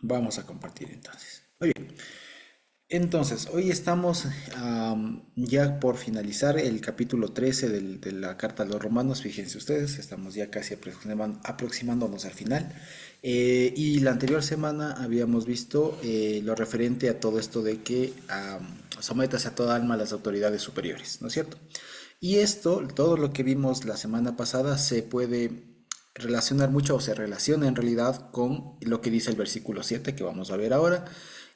Vamos a compartir entonces. Muy bien. Entonces, hoy estamos ya por finalizar el capítulo 13 de la Carta a los Romanos. Fíjense ustedes, estamos ya casi aproximándonos al final. Y la anterior semana habíamos visto lo referente a todo esto de que sometas a toda alma a las autoridades superiores, ¿no es cierto? Y esto, todo lo que vimos la semana pasada, se puede relacionar mucho o se relaciona en realidad con lo que dice el versículo 7 que vamos a ver ahora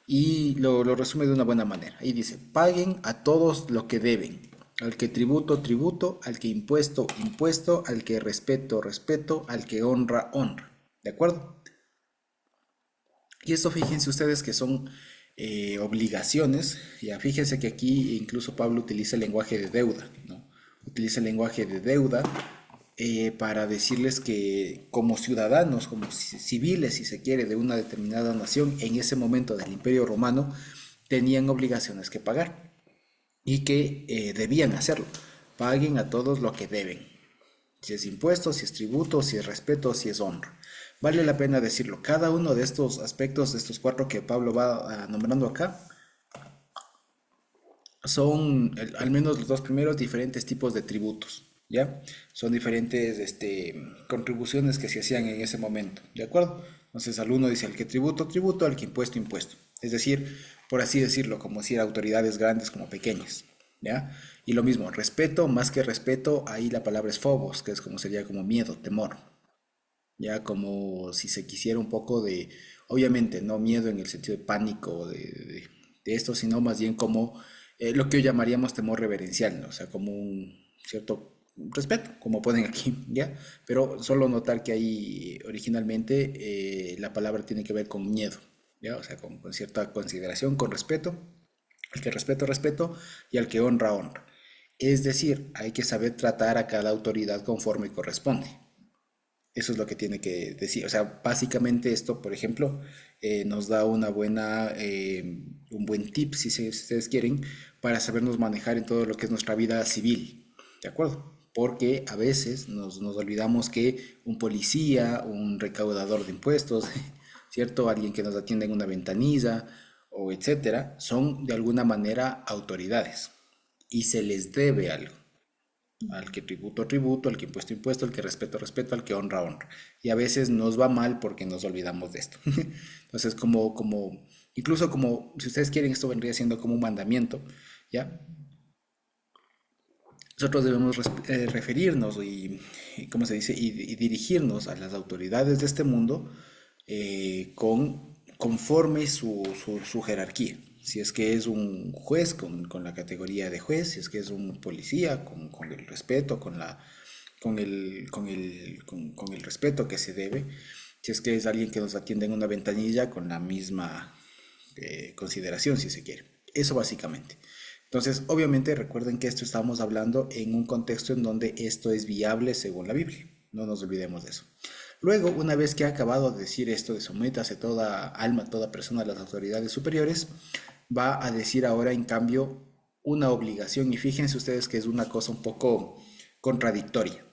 y lo resume de una buena manera. Y dice, paguen a todos lo que deben, al que tributo, tributo, al que impuesto, impuesto, al que respeto, respeto, al que honra, honra. ¿De acuerdo? Y esto fíjense ustedes que son obligaciones. Ya fíjense que aquí incluso Pablo utiliza el lenguaje de deuda, ¿no? Utiliza el lenguaje de deuda para decirles que como ciudadanos, como civiles, si se quiere, de una determinada nación, en ese momento del Imperio Romano, tenían obligaciones que pagar y que debían hacerlo. Paguen a todos lo que deben. Si es impuesto, si es tributo, si es respeto, si es honra. Vale la pena decirlo. Cada uno de estos aspectos, de estos cuatro que Pablo va nombrando acá, son al menos los dos primeros diferentes tipos de tributos, ¿ya? Son diferentes contribuciones que se hacían en ese momento, ¿de acuerdo? Entonces al uno dice al que tributo, tributo, al que impuesto, impuesto. Es decir, por así decirlo, como si autoridades grandes como pequeñas, ¿ya? Y lo mismo, respeto, más que respeto, ahí la palabra es phobos, que es como sería como miedo, temor, ya como si se quisiera un poco de, obviamente, no miedo en el sentido de pánico de esto, sino más bien como lo que hoy llamaríamos temor reverencial, ¿no? O sea, como un cierto respeto, como ponen aquí, ¿ya? Pero solo notar que ahí originalmente la palabra tiene que ver con miedo, ¿ya? O sea, con cierta consideración, con respeto, al que respeto, respeto, y al que honra, honra. Es decir, hay que saber tratar a cada autoridad conforme corresponde. Eso es lo que tiene que decir. O sea, básicamente esto, por ejemplo, nos da un buen tip, si ustedes quieren, para sabernos manejar en todo lo que es nuestra vida civil. ¿De acuerdo? Porque a veces nos olvidamos que un policía, un recaudador de impuestos, ¿cierto? Alguien que nos atiende en una ventanilla o etcétera, son de alguna manera autoridades y se les debe algo. Al que tributo, tributo, al que impuesto, impuesto, al que respeto, respeto, al que honra, honra. Y a veces nos va mal porque nos olvidamos de esto. Entonces, incluso como, si ustedes quieren, esto vendría siendo como un mandamiento, ¿ya? Nosotros debemos referirnos ¿cómo se dice? Y dirigirnos a las autoridades de este mundo conforme su jerarquía. Si es que es un juez con la categoría de juez, si es que es un policía con el respeto, con el respeto que se debe, si es que es alguien que nos atiende en una ventanilla con la misma consideración, si se quiere. Eso básicamente. Entonces, obviamente recuerden que esto estamos hablando en un contexto en donde esto es viable según la Biblia. No nos olvidemos de eso. Luego, una vez que ha acabado de decir esto de sométase toda alma, toda persona a las autoridades superiores, va a decir ahora en cambio una obligación y fíjense ustedes que es una cosa un poco contradictoria.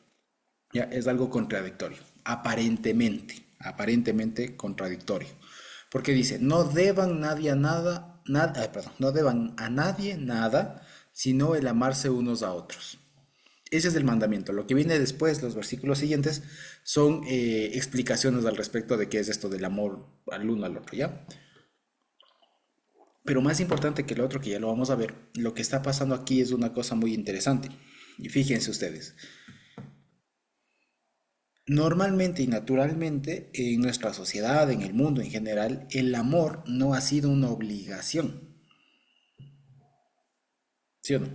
Ya es algo contradictorio, aparentemente contradictorio. Porque dice, no deban nadie a nada, perdón, no deban a nadie nada, sino el amarse unos a otros. Ese es el mandamiento. Lo que viene después, los versículos siguientes, son explicaciones al respecto de qué es esto del amor al uno al otro, ¿ya? Pero más importante que el otro, que ya lo vamos a ver, lo que está pasando aquí es una cosa muy interesante. Y fíjense ustedes, normalmente y naturalmente en nuestra sociedad, en el mundo en general, el amor no ha sido una obligación, ¿sí o no?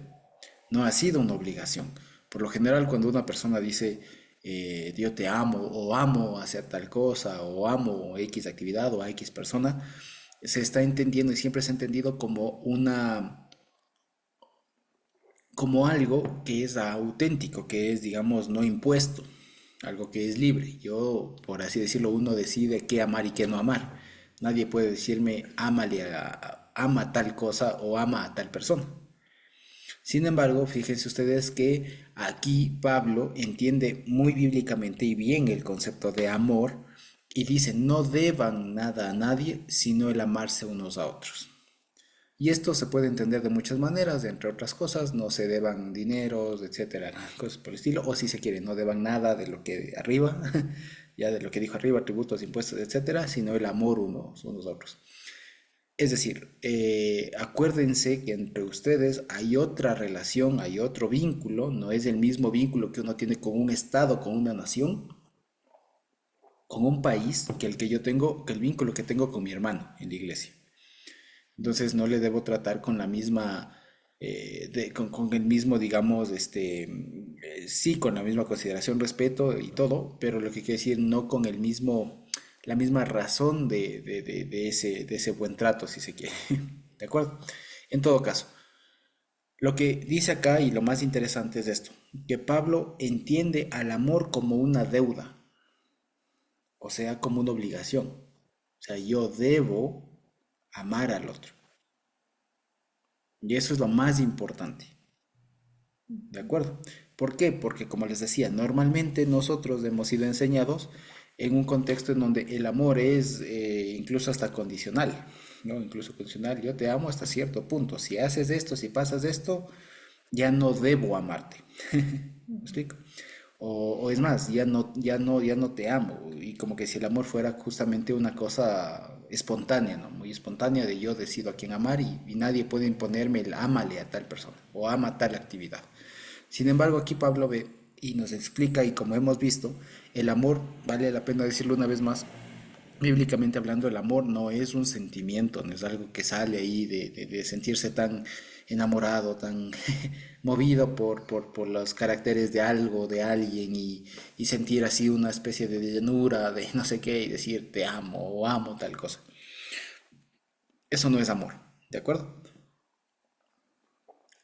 No ha sido una obligación. Por lo general, cuando una persona dice yo te amo o amo hacer tal cosa o amo X actividad o a X persona, se está entendiendo y siempre se ha entendido como algo que es auténtico, que es, digamos, no impuesto, algo que es libre. Yo, por así decirlo, uno decide qué amar y qué no amar. Nadie puede decirme ama tal cosa o ama a tal persona. Sin embargo, fíjense ustedes que aquí Pablo entiende muy bíblicamente y bien el concepto de amor Y dice, no deban nada a nadie, sino el amarse unos a otros. Y esto se puede entender de muchas maneras, entre otras cosas, no se deban dineros, etcétera, cosas por el estilo, o si se quiere, no deban nada de lo que arriba, ya de lo que dijo arriba, tributos, impuestos, etcétera, sino el amor unos a otros. Es decir, acuérdense que entre ustedes hay otra relación, hay otro vínculo, no es el mismo vínculo que uno tiene con un estado, con una nación, con un país, que el que yo tengo, que el vínculo que tengo con mi hermano en la iglesia. Entonces no le debo tratar con la misma, con el mismo, digamos, sí, con la misma consideración, respeto y todo, pero lo que quiere decir no con el mismo, la misma razón de ese buen trato, si se quiere. ¿De acuerdo? En todo caso, lo que dice acá y lo más interesante es esto, que Pablo entiende al amor como una deuda, o sea, como una obligación. O sea, yo debo amar al otro. Y eso es lo más importante. ¿De acuerdo? ¿Por qué? Porque como les decía, normalmente nosotros hemos sido enseñados en un contexto en donde el amor es incluso hasta condicional, ¿no? Incluso condicional, yo te amo hasta cierto punto. Si haces esto, si pasas esto, ya no debo amarte. ¿Me explico? O es más, ya no te amo. Y como que si el amor fuera justamente una cosa espontánea, ¿no? Muy espontánea de yo decido a quién amar y nadie puede imponerme el ámale a tal persona o ama tal actividad. Sin embargo, aquí Pablo ve y nos explica, y como hemos visto, el amor, vale la pena decirlo una vez más, bíblicamente hablando, el amor no es un sentimiento, no es algo que sale ahí de sentirse tan enamorado, tan movido por los caracteres de algo, de alguien, y sentir así una especie de llenura, de no sé qué, y decir te amo o amo tal cosa. Eso no es amor, ¿de acuerdo?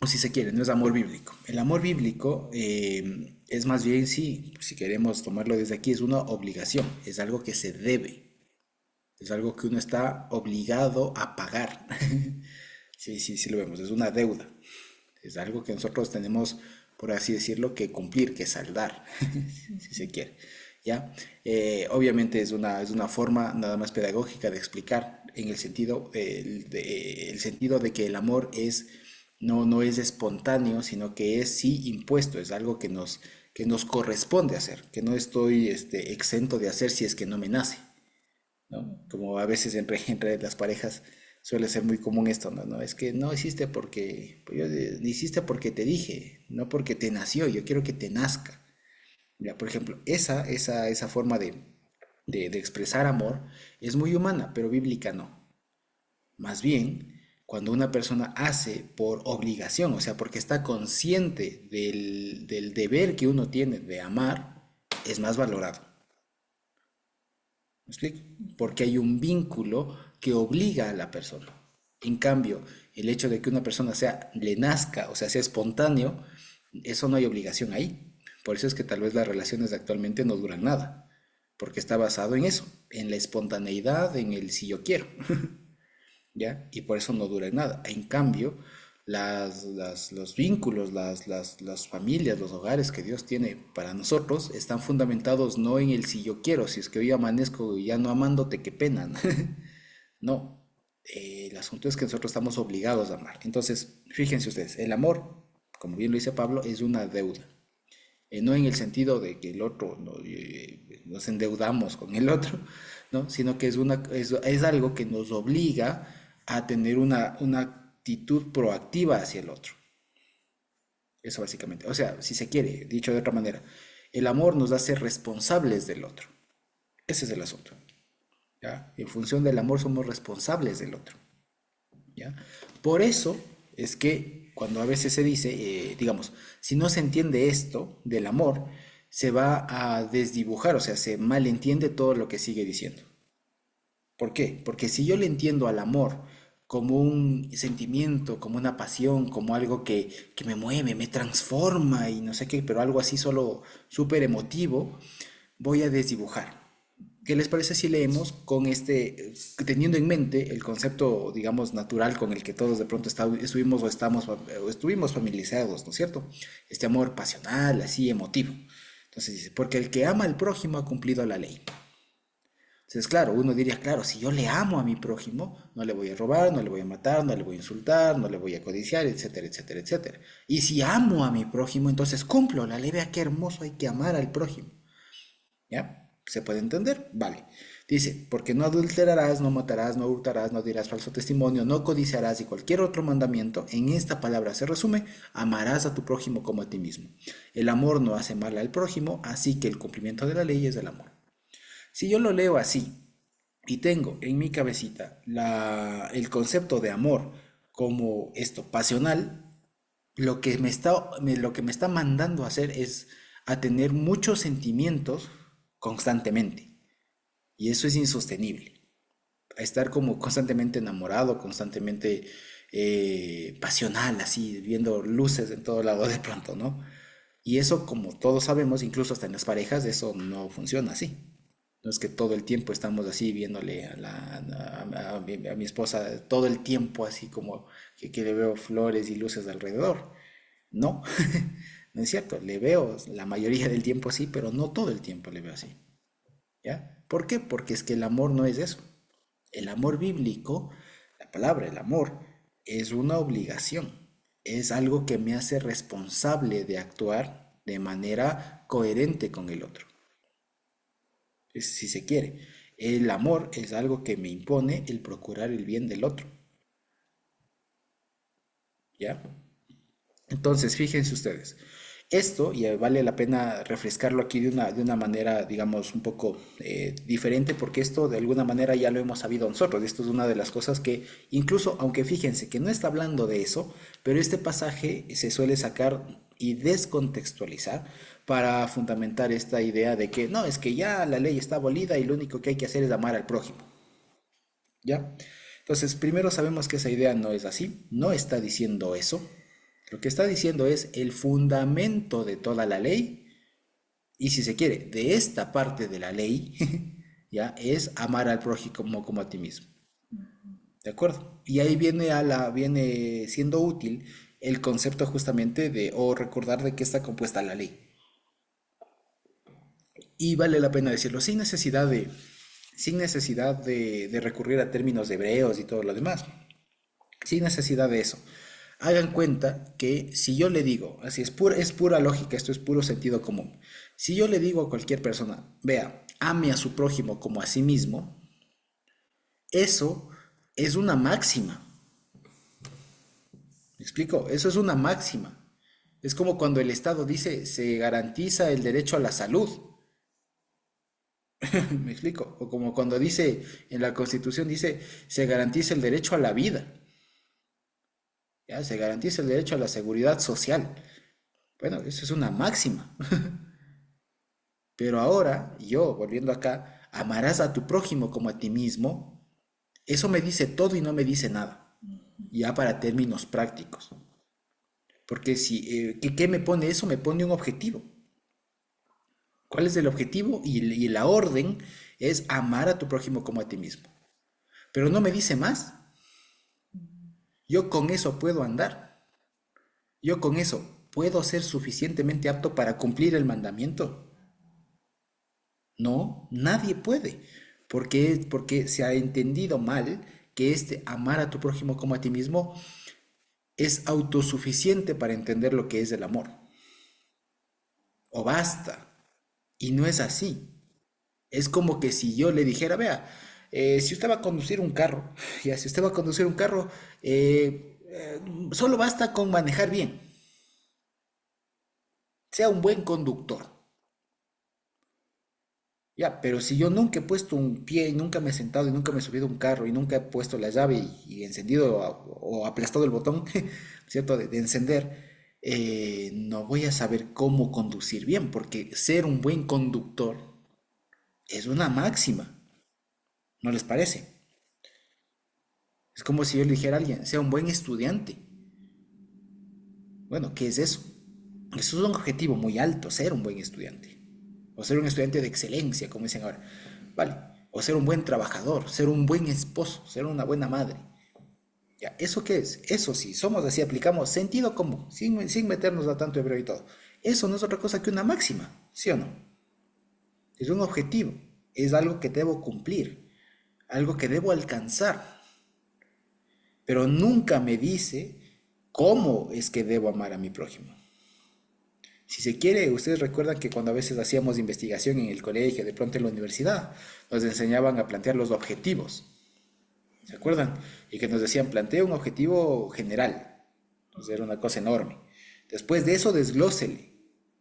O si se quiere, no es amor bíblico. El amor bíblico es más bien, sí, si queremos tomarlo desde aquí, es una obligación, es algo que se debe, es algo que uno está obligado a pagar. Sí, sí, sí lo vemos, es una deuda. Es algo que nosotros tenemos, por así decirlo, que cumplir, que saldar, si se quiere. ¿Ya? Obviamente es una forma nada más pedagógica de explicar en el sentido, el sentido de que el amor es, no es espontáneo, sino que es sí impuesto, es algo que nos corresponde hacer, que no estoy exento de hacer si es que no me nace. ¿No? Como a veces entre las parejas suele ser muy común esto, ¿no? No, es que no hiciste porque, pues hiciste porque te dije, no porque te nació, yo quiero que te nazca. Ya, por ejemplo, esa forma de expresar amor es muy humana, pero bíblica no. Más bien, cuando una persona hace por obligación, o sea, porque está consciente del deber que uno tiene de amar, es más valorado. ¿Me explico? Porque hay un vínculo que obliga a la persona. En cambio, el hecho de que una persona le nazca, o sea espontáneo, eso no hay obligación ahí. Por eso es que tal vez las relaciones de actualmente no duran nada, porque está basado en eso, en la espontaneidad, en el si yo quiero. ¿Ya? Y por eso no dura nada. En cambio, los vínculos, las familias, los hogares que Dios tiene para nosotros están fundamentados no en el si yo quiero, si es que hoy amanezco ya no amándote, qué pena. No, el asunto es que nosotros estamos obligados a amar. Entonces, fíjense ustedes, el amor, como bien lo dice Pablo, es una deuda. No en el sentido de que el otro nos endeudamos con el otro, ¿no? Sino que es algo que nos obliga a tener una actitud proactiva hacia el otro. Eso básicamente. O sea, si se quiere, dicho de otra manera, el amor nos hace responsables del otro. Ese es el asunto. ¿Ya? En función del amor somos responsables del otro. ¿Ya? Por eso es que cuando a veces se dice, digamos, si no se entiende esto del amor, se va a desdibujar, o sea, se malentiende todo lo que sigue diciendo. ¿Por qué? Porque si yo le entiendo al amor como un sentimiento, como una pasión, como algo que me mueve, me transforma y no sé qué, pero algo así solo súper emotivo, voy a desdibujar. ¿Qué les parece si leemos con teniendo en mente el concepto, digamos, natural con el que todos de pronto estuvimos o estuvimos familiarizados, ¿no es cierto? Este amor pasional, así emotivo. Entonces dice, porque el que ama al prójimo ha cumplido la ley. Entonces, claro, uno diría, claro, si yo le amo a mi prójimo, no le voy a robar, no le voy a matar, no le voy a insultar, no le voy a codiciar, etcétera, etcétera, etcétera. Y si amo a mi prójimo, entonces cumplo la ley, vea qué hermoso, hay que amar al prójimo. ¿Ya? ¿Se puede entender? Vale. Dice, porque no adulterarás, no matarás, no hurtarás, no dirás falso testimonio, no codiciarás y cualquier otro mandamiento, en esta palabra se resume, amarás a tu prójimo como a ti mismo. El amor no hace mal al prójimo, así que el cumplimiento de la ley es el amor. Si yo lo leo así y tengo en mi cabecita el concepto de amor como esto, pasional, lo que me está mandando a hacer es a tener muchos sentimientos constantemente. Y eso es insostenible. A estar como constantemente enamorado, constantemente pasional, así, viendo luces en todo lado de pronto, ¿no? Y eso, como todos sabemos, incluso hasta en las parejas, eso no funciona así. No es que todo el tiempo estamos así viéndole a mi esposa todo el tiempo así como que le veo flores y luces alrededor. No, no es cierto. Le veo la mayoría del tiempo así, pero no todo el tiempo le veo así. ¿Ya? ¿Por qué? Porque es que el amor no es eso. El amor bíblico, la palabra, el amor, es una obligación. Es algo que me hace responsable de actuar de manera coherente con el otro, si se quiere. El amor es algo que me impone el procurar el bien del otro, ¿ya? Entonces, fíjense ustedes, esto, y vale la pena refrescarlo aquí de una manera, digamos, un poco diferente, porque esto de alguna manera ya lo hemos sabido nosotros. Esto es una de las cosas que, incluso, aunque fíjense que no está hablando de eso, pero este pasaje se suele sacar y descontextualizar para fundamentar esta idea de que no, es que ya la ley está abolida y lo único que hay que hacer es amar al prójimo, ¿ya? Entonces, primero sabemos que esa idea no es así, no está diciendo eso. Lo que está diciendo es el fundamento de toda la ley, y si se quiere, de esta parte de la ley, ya es amar al prójimo como a ti mismo. ¿De acuerdo? Y ahí viene siendo útil el concepto justamente de, o recordar de qué está compuesta la ley. Y vale la pena decirlo, sin necesidad de recurrir a términos hebreos y todo lo demás. Sin necesidad de eso. Hagan cuenta que si yo le digo, así es pura lógica, esto es puro sentido común. Si yo le digo a cualquier persona, vea, ame a su prójimo como a sí mismo, eso es una máxima. ¿Me explico? Eso es una máxima. Es como cuando el Estado dice, se garantiza el derecho a la salud. ¿Me explico? O como cuando dice, en la Constitución dice, se garantiza el derecho a la vida. ¿Ya? Se garantiza el derecho a la seguridad social. Bueno, eso es una máxima. Pero ahora, yo, volviendo acá, amarás a tu prójimo como a ti mismo, eso me dice todo y no me dice nada. Ya para términos prácticos. Porque si, ¿qué me pone eso? Me pone un objetivo. ¿Cuál es el objetivo? Y la orden es amar a tu prójimo como a ti mismo. Pero no me dice más. Yo con eso puedo andar. Yo con eso puedo ser suficientemente apto para cumplir el mandamiento. No, nadie puede, porque se ha entendido mal que este amar a tu prójimo como a ti mismo es autosuficiente para entender lo que es el amor. O basta. Y no es así. Es como que si yo le dijera, vea, si usted va a conducir un carro, ya, si usted va a conducir un carro, solo basta con manejar bien, sea un buen conductor. Ya, pero si yo nunca he puesto un pie y nunca me he sentado y nunca me he subido a un carro y nunca he puesto la llave y encendido o aplastado el botón, ¿cierto? De encender, no voy a saber cómo conducir bien, porque ser un buen conductor es una máxima, ¿no les parece? Es como si yo le dijera a alguien, sea un buen estudiante. Bueno, ¿qué es eso? Eso es un objetivo muy alto, ser un buen estudiante. O ser un estudiante de excelencia, como dicen ahora. Vale. O ser un buen trabajador, ser un buen esposo, ser una buena madre. Ya, ¿eso qué es? Eso sí, somos así, aplicamos sentido común, sin meternos a tanto hebreo y todo. Eso no es otra cosa que una máxima, ¿sí o no? Es un objetivo. es algo que debo cumplir, algo que debo alcanzar, pero nunca me dice cómo es que debo amar a mi prójimo. Si se quiere, ustedes recuerdan que cuando a veces hacíamos investigación en el colegio, de pronto en la universidad, nos enseñaban a plantear los objetivos. ¿Se acuerdan? Y que nos decían, plantea un objetivo general. Entonces era una cosa enorme. Después de eso, desglósele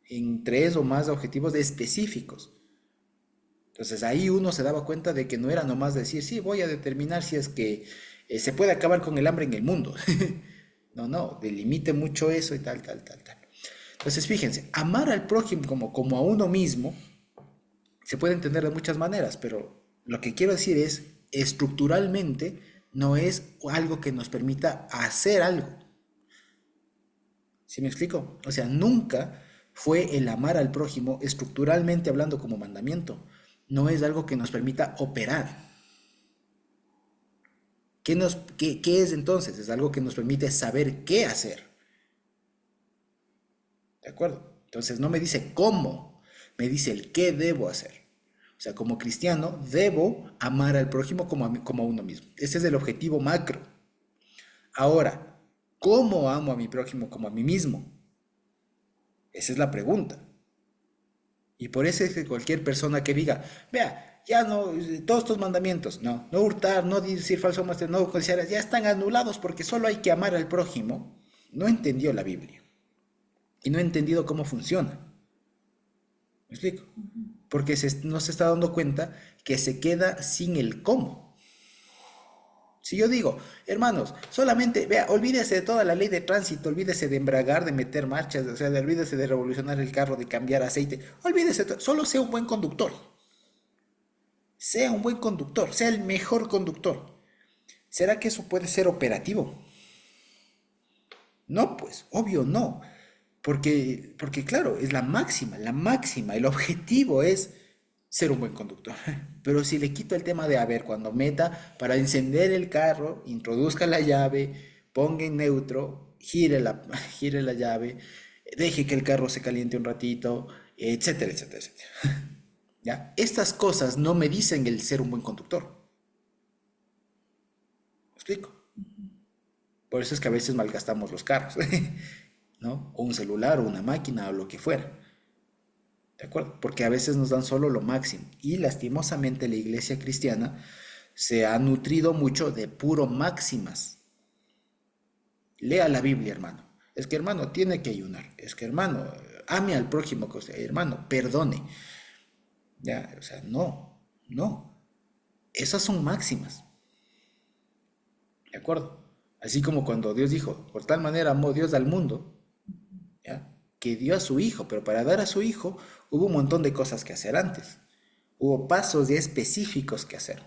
en 3 o más objetivos específicos. Entonces ahí uno se daba cuenta de que no era nomás decir, sí, voy a determinar si es que se puede acabar con el hambre en el mundo. No, no, delimite mucho eso y tal, tal, tal, tal. Entonces fíjense, amar al prójimo como a uno mismo se puede entender de muchas maneras, pero lo que quiero decir es, estructuralmente no es algo que nos permita hacer algo. ¿Sí me explico? O sea, nunca fue el amar al prójimo, estructuralmente hablando como mandamiento. No es algo que nos permita operar. ¿Qué es entonces? Es algo que nos permite saber qué hacer. ¿De acuerdo? Entonces no me dice cómo, me dice el qué debo hacer. O sea, como cristiano, debo amar al prójimo como a uno mismo. Ese es el objetivo macro. Ahora, ¿cómo amo a mi prójimo como a mí mismo? Esa es la pregunta. Y por eso es que cualquier persona que diga, vea, ya no, todos estos mandamientos, no hurtar, no decir falso máster, no codiciar, ya están anulados porque solo hay que amar al prójimo, no entendió la Biblia y no ha entendido cómo funciona. ¿Me explico? Porque no se está dando cuenta que se queda sin el cómo. Si yo digo, hermanos, solamente, vea, olvídese de toda la ley de tránsito, olvídese de embragar, de meter marchas, o sea, olvídese de revolucionar el carro, de cambiar aceite, olvídese, solo sea un buen conductor. Sea un buen conductor, sea el mejor conductor. ¿Será que eso puede ser operativo? No, pues, obvio no. Porque claro, es la máxima, el objetivo es ser un buen conductor. Pero si le quito el tema de, a ver, cuando meta para encender el carro, introduzca la llave, ponga en neutro, gire la llave, deje que el carro se caliente un ratito, etcétera, etcétera, etcétera. ¿Ya? Estas cosas no me dicen el ser un buen conductor. ¿Me explico? Por eso es que a veces malgastamos los carros, ¿no? O un celular, o una máquina, o lo que fuera. ¿De acuerdo? Porque a veces nos dan solo lo máximo. Y lastimosamente la iglesia cristiana se ha nutrido mucho de puro máximas. Lea la Biblia, hermano. Es que hermano tiene que ayunar. Es que hermano, ame al prójimo. Hermano, perdone. Ya, o sea, no, no. Esas son máximas. ¿De acuerdo? Así como cuando Dios dijo, por tal manera amó Dios al mundo, ¿ya? Que dio a su hijo, pero para dar a su hijo hubo un montón de cosas que hacer antes. Hubo pasos ya específicos que hacer.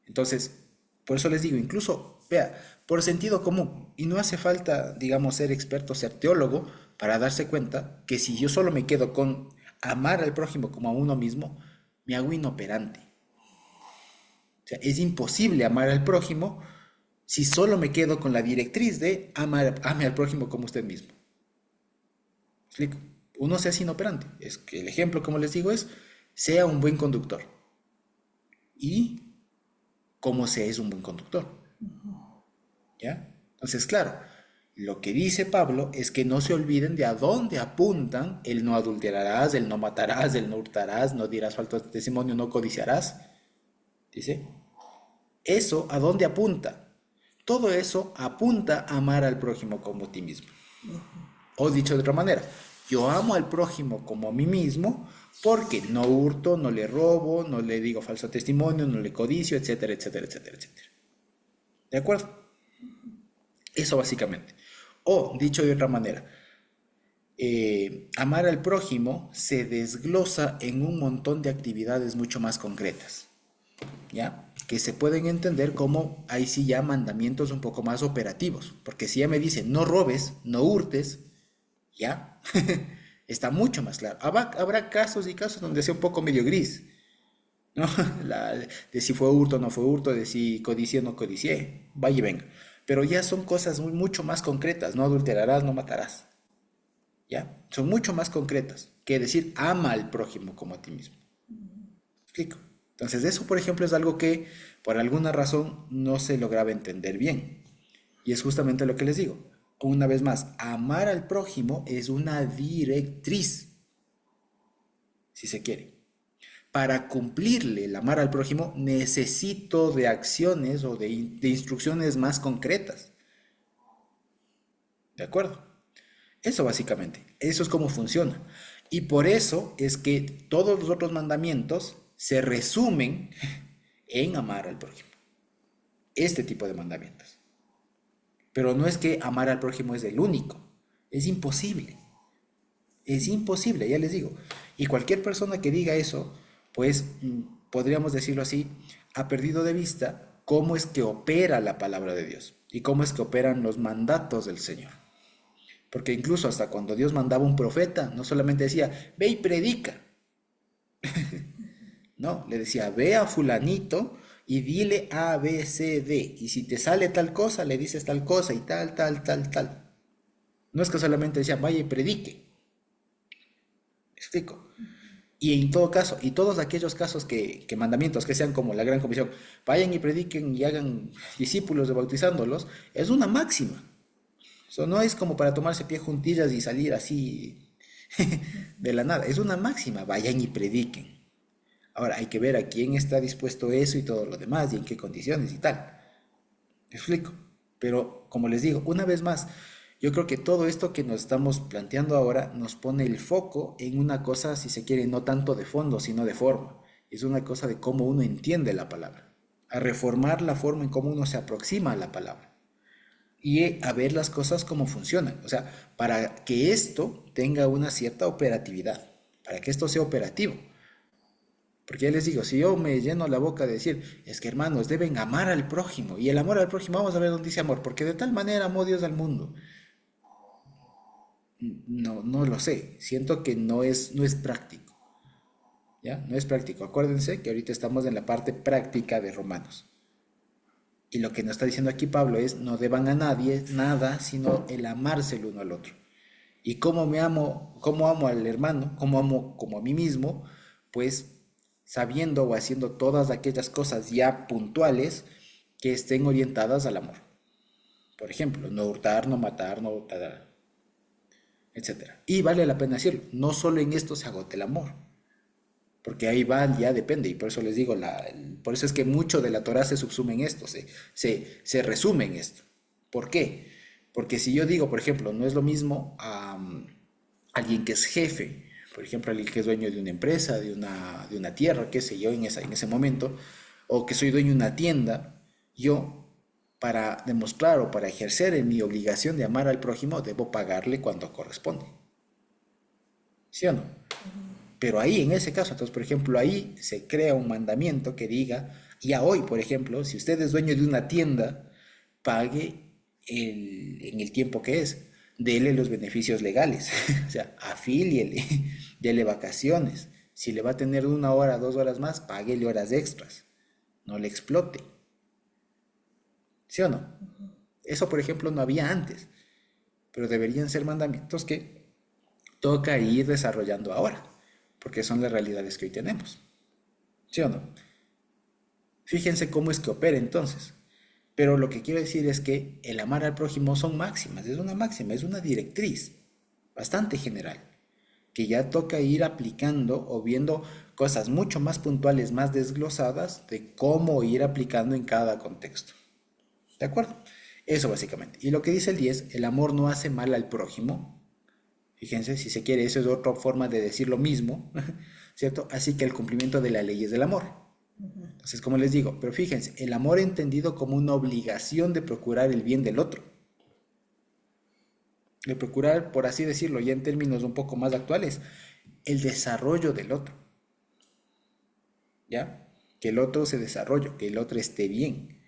Entonces, por eso les digo, incluso, vea, por sentido común, y no hace falta, digamos, ser experto, ser teólogo, para darse cuenta que si yo solo me quedo con amar al prójimo como a uno mismo, me hago inoperante. O sea, es imposible amar al prójimo si solo me quedo con la directriz de ame al prójimo como usted mismo. ¿Me explico? Uno se hace inoperante. Es que el ejemplo, como les digo, es sea un buen conductor. ¿Y cómo se es un buen conductor? ¿Ya? Entonces, claro, lo que dice Pablo es que no se olviden de a dónde apuntan el no adulterarás, el no matarás, el no hurtarás, no dirás falso testimonio, no codiciarás. Dice, ¿eso a dónde apunta? Todo eso apunta a amar al prójimo como a ti mismo. O dicho de otra manera, yo amo al prójimo como a mí mismo porque no hurto, no le robo, no le digo falso testimonio, no le codicio, etcétera, etcétera, etcétera, etcétera. ¿De acuerdo? Eso básicamente. O dicho de otra manera, amar al prójimo se desglosa en un montón de actividades mucho más concretas, ¿ya? Que se pueden entender como, ahí sí ya mandamientos un poco más operativos, porque si ya me dicen no robes, no hurtes, ¿ya? Está mucho más claro. Habrá casos y casos donde sea un poco medio gris, ¿no? De si fue hurto o no fue hurto, de si codicié o no codicié, vaya y venga. Pero ya son cosas mucho más concretas, no adulterarás, no matarás, ¿ya? Son mucho más concretas que decir ama al prójimo como a ti mismo. explico? Entonces, eso, por ejemplo, es algo que por alguna razón no se lograba entender bien. Y es justamente lo que les digo. Una vez más, amar al prójimo es una directriz, si se quiere. Para cumplirle el amar al prójimo, necesito de acciones o de instrucciones más concretas. ¿De acuerdo? Eso básicamente, eso es cómo funciona. Y por eso es que todos los otros mandamientos se resumen en amar al prójimo. Este tipo de mandamientos. Pero no es que amar al prójimo es el único. Es imposible. Es imposible, ya les digo. Y cualquier persona que diga eso, pues podríamos decirlo así, ha perdido de vista cómo es que opera la palabra de Dios y cómo es que operan los mandatos del Señor. Porque incluso hasta cuando Dios mandaba un profeta, no solamente decía, ve y predica. No, le decía, ve a fulanito y dile A, B, C, D. Y si te sale tal cosa, le dices tal cosa y tal, tal, tal, tal. No es que solamente decía, vaya y predique. ¿Me explico? Y en todo caso, y todos aquellos casos que mandamientos que sean como la gran comisión, vayan y prediquen y hagan discípulos de bautizándolos, es una máxima. Eso no es como para tomarse pie juntillas y salir así de la nada. Es una máxima, vayan y prediquen. Ahora hay que ver a quién está dispuesto eso y todo lo demás y en qué condiciones y tal. ¿Me explico? Pero como les digo, una vez más, yo creo que todo esto que nos estamos planteando ahora nos pone el foco en una cosa, si se quiere, no tanto de fondo, sino de forma. Es una cosa de cómo uno entiende la palabra. A reformar la forma en cómo uno se aproxima a la palabra. Y a ver las cosas cómo funcionan. O sea, para que esto tenga una cierta operatividad, para que esto sea operativo. Porque ya les digo, si yo me lleno la boca de decir, es que hermanos, deben amar al prójimo, y el amor al prójimo, vamos a ver dónde dice amor, porque de tal manera amó Dios al mundo. No, no lo sé, siento que no es práctico, ¿ya? No es práctico. Acuérdense que ahorita estamos en la parte práctica de Romanos. Y lo que nos está diciendo aquí Pablo es, no deban a nadie nada, sino el amarse el uno al otro. Y cómo me amo, cómo amo al hermano, cómo amo como a mí mismo, pues sabiendo o haciendo todas aquellas cosas ya puntuales que estén orientadas al amor. Por ejemplo, no hurtar, no matar, no etcétera. Y vale la pena decirlo, no solo en esto se agota el amor, porque ahí va, ya depende, y por eso les digo, por eso es que mucho de la Torah se subsume en esto, se resume en esto. ¿Por qué? Porque si yo digo, por ejemplo, no es lo mismo a alguien que es jefe, por ejemplo, alguien que es dueño de una empresa, de una tierra, qué sé yo, en ese momento, o que soy dueño de una tienda, yo, para demostrar o para ejercer en mi obligación de amar al prójimo, debo pagarle cuando corresponde. ¿Sí o no? Pero ahí, en ese caso, entonces, por ejemplo, ahí se crea un mandamiento que diga, ya hoy, por ejemplo, si usted es dueño de una tienda, pague en el tiempo que es, dele los beneficios legales, o sea, afíliele, dele vacaciones. Si le va a tener 1 hora, 2 horas más, páguele horas extras, no le explote. ¿Sí o no? Eso, por ejemplo, no había antes, pero deberían ser mandamientos que toca ir desarrollando ahora, porque son las realidades que hoy tenemos. ¿Sí o no? Fíjense cómo es que opera entonces. Pero lo que quiero decir es que el amar al prójimo son máximas, es una máxima, es una directriz bastante general, que ya toca ir aplicando o viendo cosas mucho más puntuales, más desglosadas de cómo ir aplicando en cada contexto. ¿De acuerdo? Eso básicamente. Y lo que dice el 10, el amor no hace mal al prójimo. Fíjense, si se quiere, eso es otra forma de decir lo mismo, ¿cierto? Así que el cumplimiento de la ley es del amor. Entonces, como les digo, pero fíjense, el amor entendido como una obligación de procurar el bien del otro, de procurar, por así decirlo, ya en términos un poco más actuales, el desarrollo del otro, ¿ya? Que el otro se desarrolle, que el otro esté bien,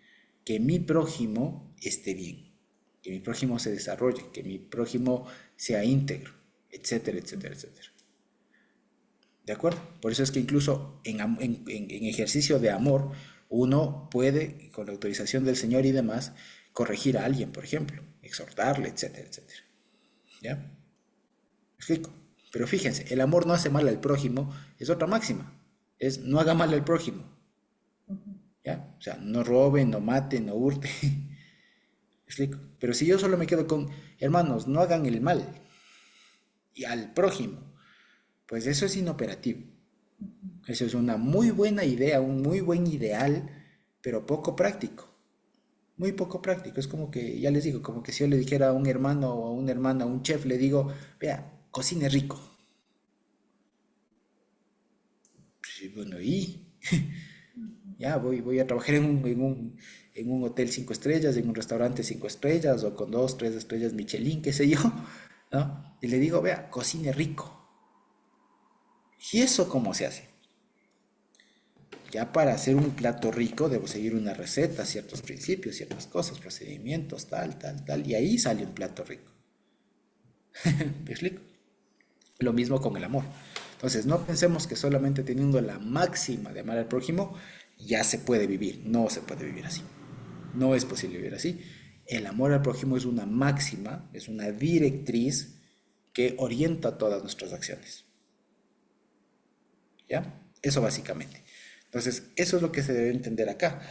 que mi prójimo esté bien, que mi prójimo se desarrolle, que mi prójimo sea íntegro, etcétera, etcétera, etcétera. ¿De acuerdo? Por eso es que incluso en ejercicio de amor, uno puede, con la autorización del Señor y demás, corregir a alguien, por ejemplo, exhortarle, etcétera, etcétera. ¿Ya? ¿Me explico? Pero fíjense, el amor no hace mal al prójimo, es otra máxima. es no haga mal al prójimo, ¿ya? O sea, no robe, no mate, no hurte. ¿Me explico? Pero si yo solo me quedo con, hermanos, no hagan el mal y al prójimo, pues eso es inoperativo. Eso es una muy buena idea, un muy buen ideal, pero poco práctico. Muy poco práctico. Es como que, ya les digo, como que si yo le dijera a un hermano o a una hermana, a un chef, le digo, vea, cocine rico. Pues, bueno, y ya voy a trabajar en un hotel 5 estrellas, en un restaurante 5 estrellas, o con 2, 3 estrellas Michelin, qué sé yo, ¿no? Y le digo, vea, cocine rico. ¿Y eso cómo se hace? Ya para hacer un plato rico debo seguir una receta, ciertos principios, ciertas cosas, procedimientos, tal, tal, tal, y ahí sale un plato rico. ¿Me explico? Lo mismo con el amor. Entonces, no pensemos que solamente teniendo la máxima de amar al prójimo ya se puede vivir. No se puede vivir así. No es posible vivir así. El amor al prójimo es una máxima, es una directriz que orienta todas nuestras acciones. ¿Ya? Eso básicamente. Entonces, eso es lo que se debe entender acá,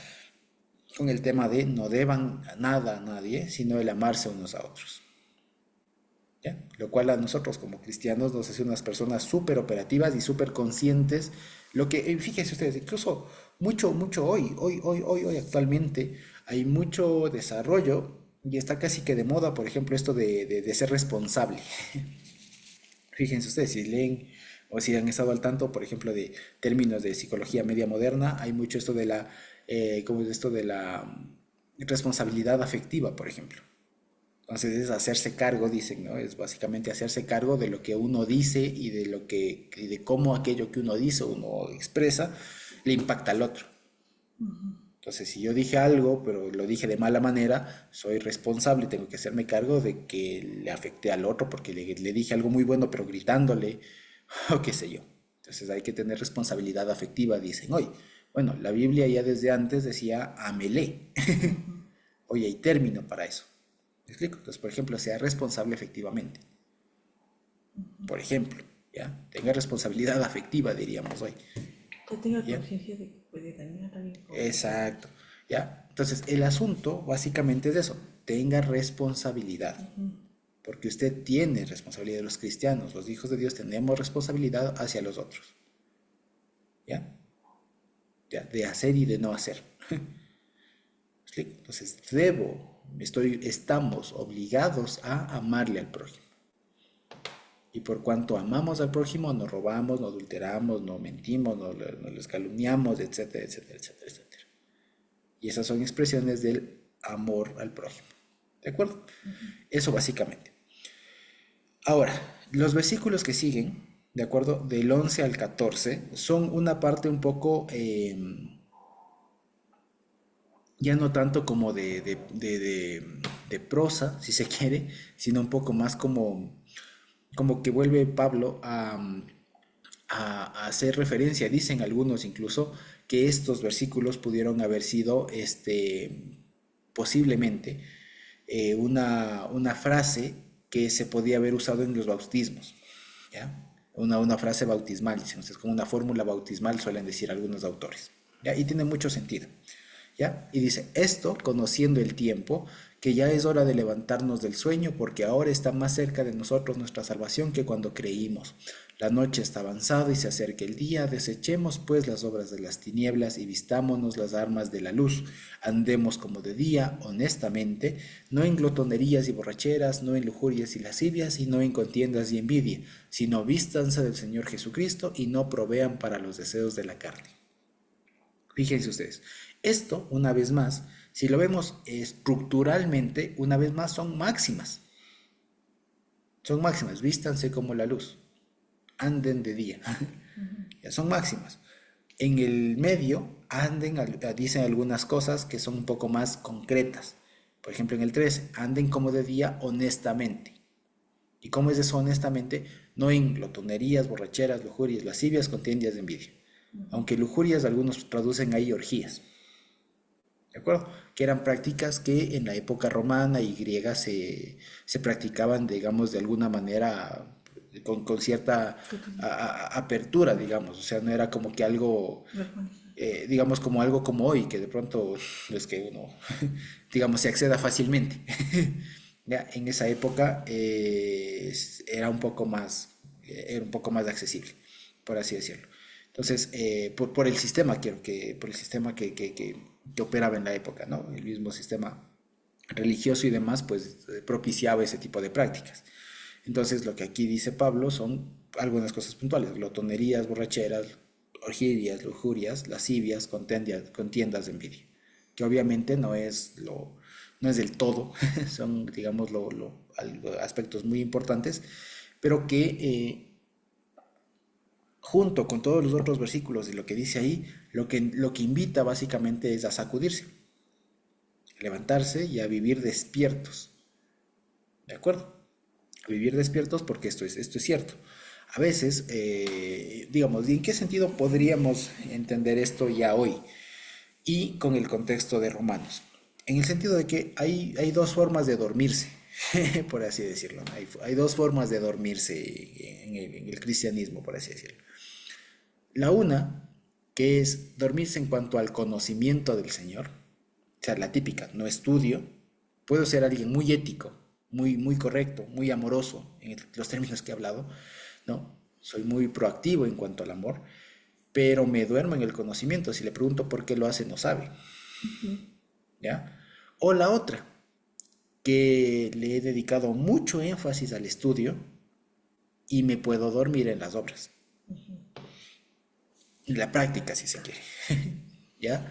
con el tema de no deban nada a nadie, sino el amarse unos a otros. ¿Ya? Lo cual a nosotros como cristianos nos hace unas personas súper operativas y súper conscientes. Lo que, fíjense ustedes, incluso mucho hoy actualmente hay mucho desarrollo y está casi que de moda, por ejemplo, esto de ser responsable. Fíjense ustedes, si leen o si han estado al tanto, por ejemplo, de términos de psicología media moderna, hay mucho esto de la, ¿cómo es esto de la responsabilidad afectiva, por ejemplo? Entonces es hacerse cargo, dicen, ¿no? Es básicamente hacerse cargo de lo que uno dice y y de cómo aquello que uno dice, uno expresa, le impacta al otro. Entonces, si yo dije algo, pero lo dije de mala manera, soy responsable, tengo que hacerme cargo de que le afecte al otro porque le dije algo muy bueno, pero gritándole, o qué sé yo. Entonces hay que tener responsabilidad afectiva, dicen hoy. Bueno, la Biblia ya desde antes decía amele. Hoy hay término para eso. ¿Me explico? Entonces, por ejemplo, sea responsable efectivamente. Por ejemplo, ¿ya? Tenga responsabilidad afectiva, diríamos hoy. Que tenga ¿Ya? conciencia de que puede dañar a alguien con sus Exacto. actos. ¿Ya? Entonces, el asunto básicamente es eso. Tenga responsabilidad. Porque usted tiene responsabilidad. Los cristianos, los hijos de Dios, tenemos responsabilidad hacia los otros. ¿Ya? ¿Ya? De hacer y de no hacer. ¿Explico? Entonces, estamos obligados a amarle al prójimo. Y por cuanto amamos al prójimo, no robamos, no adulteramos, no mentimos, no les calumniamos, etcétera, etcétera, etcétera, etcétera. Y esas son expresiones del amor al prójimo. ¿De acuerdo? Eso básicamente. Ahora, los versículos que siguen, ¿de acuerdo? Del 11 al 14, son una parte un poco, ya no tanto como de prosa, si se quiere, sino un poco más como que vuelve Pablo a hacer referencia. Dicen algunos incluso que estos versículos pudieron haber sido posiblemente una frase que se podía haber usado en los bautismos, ¿ya? Una frase bautismal, dicen ustedes, como una fórmula bautismal, suelen decir algunos autores, ¿ya? Y tiene mucho sentido, ¿ya? Y dice, esto conociendo el tiempo, que ya es hora de levantarnos del sueño, porque ahora está más cerca de nosotros nuestra salvación que cuando creímos. La noche está avanzada y se acerca el día, desechemos pues las obras de las tinieblas y vistámonos las armas de la luz. Andemos como de día, honestamente, no en glotonerías y borracheras, no en lujurias y lascivias, y no en contiendas y envidia, sino vístanse del Señor Jesucristo y no provean para los deseos de la carne. Fíjense ustedes, esto, una vez más, si lo vemos estructuralmente, una vez más son máximas. Son máximas, vístanse como la luz, anden de día. Ya son máximas. En el medio dicen algunas cosas que son un poco más concretas. Por ejemplo, en el 13, anden como de día honestamente. ¿Y cómo es eso honestamente? No en glotonerías, borracheras, lujurias, lascivias, contiendas de envidia. Aunque lujurias algunos traducen ahí orgías. ¿De acuerdo? Que eran prácticas que en la época romana y griega se practicaban, digamos, de alguna manera con cierta apertura, digamos. O sea, no era como que algo, digamos, como algo como hoy, que de pronto es que uno, digamos, se acceda fácilmente. Ya, en esa época era un poco más accesible, por así decirlo. Entonces, por el sistema, por el sistema que operaba en la época, ¿no? El mismo sistema religioso y demás, pues propiciaba ese tipo de prácticas. Entonces, lo que aquí dice Pablo son algunas cosas puntuales: glotonerías, borracheras, orgías, lujurias, lascivias, contiendas de envidia, que obviamente no es del todo, son, digamos, aspectos muy importantes, pero que junto con todos los otros versículos y lo que dice ahí, lo que invita básicamente es a sacudirse, a levantarse y a vivir despiertos, ¿de acuerdo? A vivir despiertos, porque esto es cierto. A veces, digamos, ¿y en qué sentido podríamos entender esto ya hoy? Y con el contexto de Romanos. En el sentido de que hay dos formas de dormirse, por así decirlo, ¿no? Hay dos formas de dormirse en el cristianismo, por así decirlo. La una, que es dormirse en cuanto al conocimiento del Señor, o sea, la típica: no estudio, puedo ser alguien muy ético, muy, muy correcto, muy amoroso en los términos que he hablado, ¿no? Soy muy proactivo en cuanto al amor, pero me duermo en el conocimiento. Si le pregunto por qué lo hace, no sabe, ¿ya? O la otra, que le he dedicado mucho énfasis al estudio y me puedo dormir en las obras, en la práctica, si se quiere, ¿ya?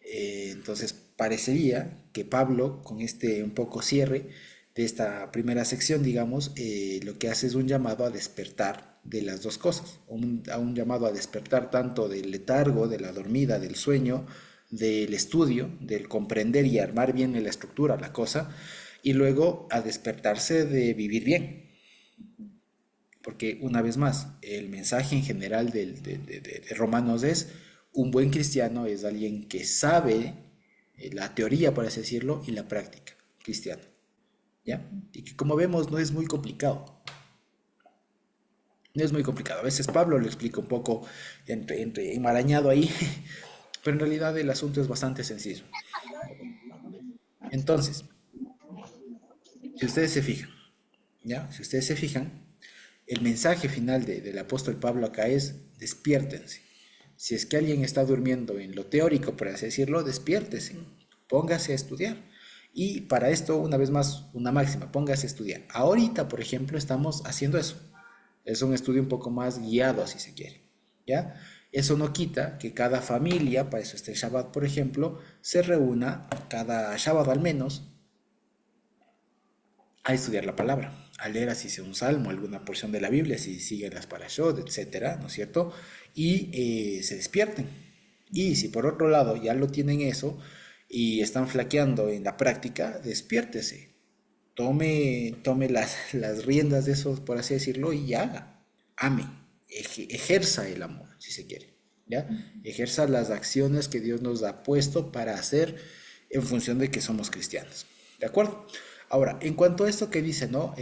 Entonces, parecería que Pablo, con este un poco cierre de esta primera sección, digamos, lo que hace es un llamado a despertar de las dos cosas, a un llamado a despertar tanto del letargo, de la dormida, del sueño, del estudio, del comprender y armar bien la estructura, la cosa, y luego a despertarse de vivir bien. Porque una vez más, el mensaje en general de Romanos es: un buen cristiano es alguien que sabe la teoría, por así decirlo, y la práctica cristiana, ¿ya? Y que, como vemos, no es muy complicado. No es muy complicado. A veces Pablo lo explica un poco entre enmarañado ahí, pero en realidad el asunto es bastante sencillo. Entonces, si ustedes se fijan, ¿ya? Si ustedes se fijan, el mensaje final del apóstol Pablo acá es: despiértense. Si es que alguien está durmiendo en lo teórico, por así decirlo, despiértese, póngase a estudiar. Y para esto, una vez más, una máxima: póngase a estudiar. Ahorita, por ejemplo, estamos haciendo eso. Es un estudio un poco más guiado, si se quiere, ¿ya? Eso no quita que cada familia, para eso está el Shabbat, por ejemplo, se reúna cada Shabbat al menos a estudiar la palabra, a leer así sea un salmo, alguna porción de la Biblia, si siguen las parashot, etcétera, ¿no es cierto? Y se despierten. Y si por otro lado ya lo tienen eso y están flaqueando en la práctica, despiértese. Tome las riendas de eso, por así decirlo, y haga. Ame. Ejerza el amor, si se quiere. ¿Ya? Ejerza las acciones que Dios nos ha puesto para hacer en función de que somos cristianos. ¿De acuerdo? Ahora, en cuanto a esto que dice, ¿no?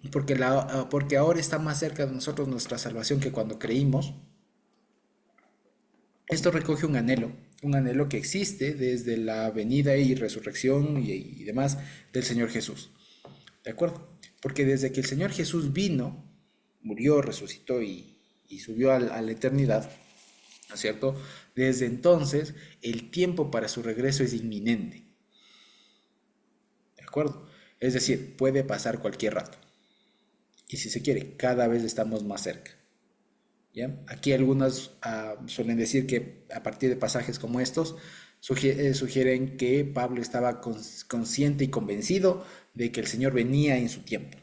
Porque ahora está más cerca de nosotros nuestra salvación que cuando creímos. Esto recoge un anhelo que existe desde la venida y resurrección y demás del Señor Jesús. ¿De acuerdo? Porque desde que el Señor Jesús vino, murió, resucitó y subió a la eternidad, ¿no es cierto? Desde entonces, el tiempo para su regreso es inminente. ¿De acuerdo? Es decir, puede pasar cualquier rato. Y si se quiere, cada vez estamos más cerca. ¿Ya? Aquí algunos suelen decir que a partir de pasajes como estos sugieren que Pablo estaba consciente y convencido de que el Señor venía en su tiempo,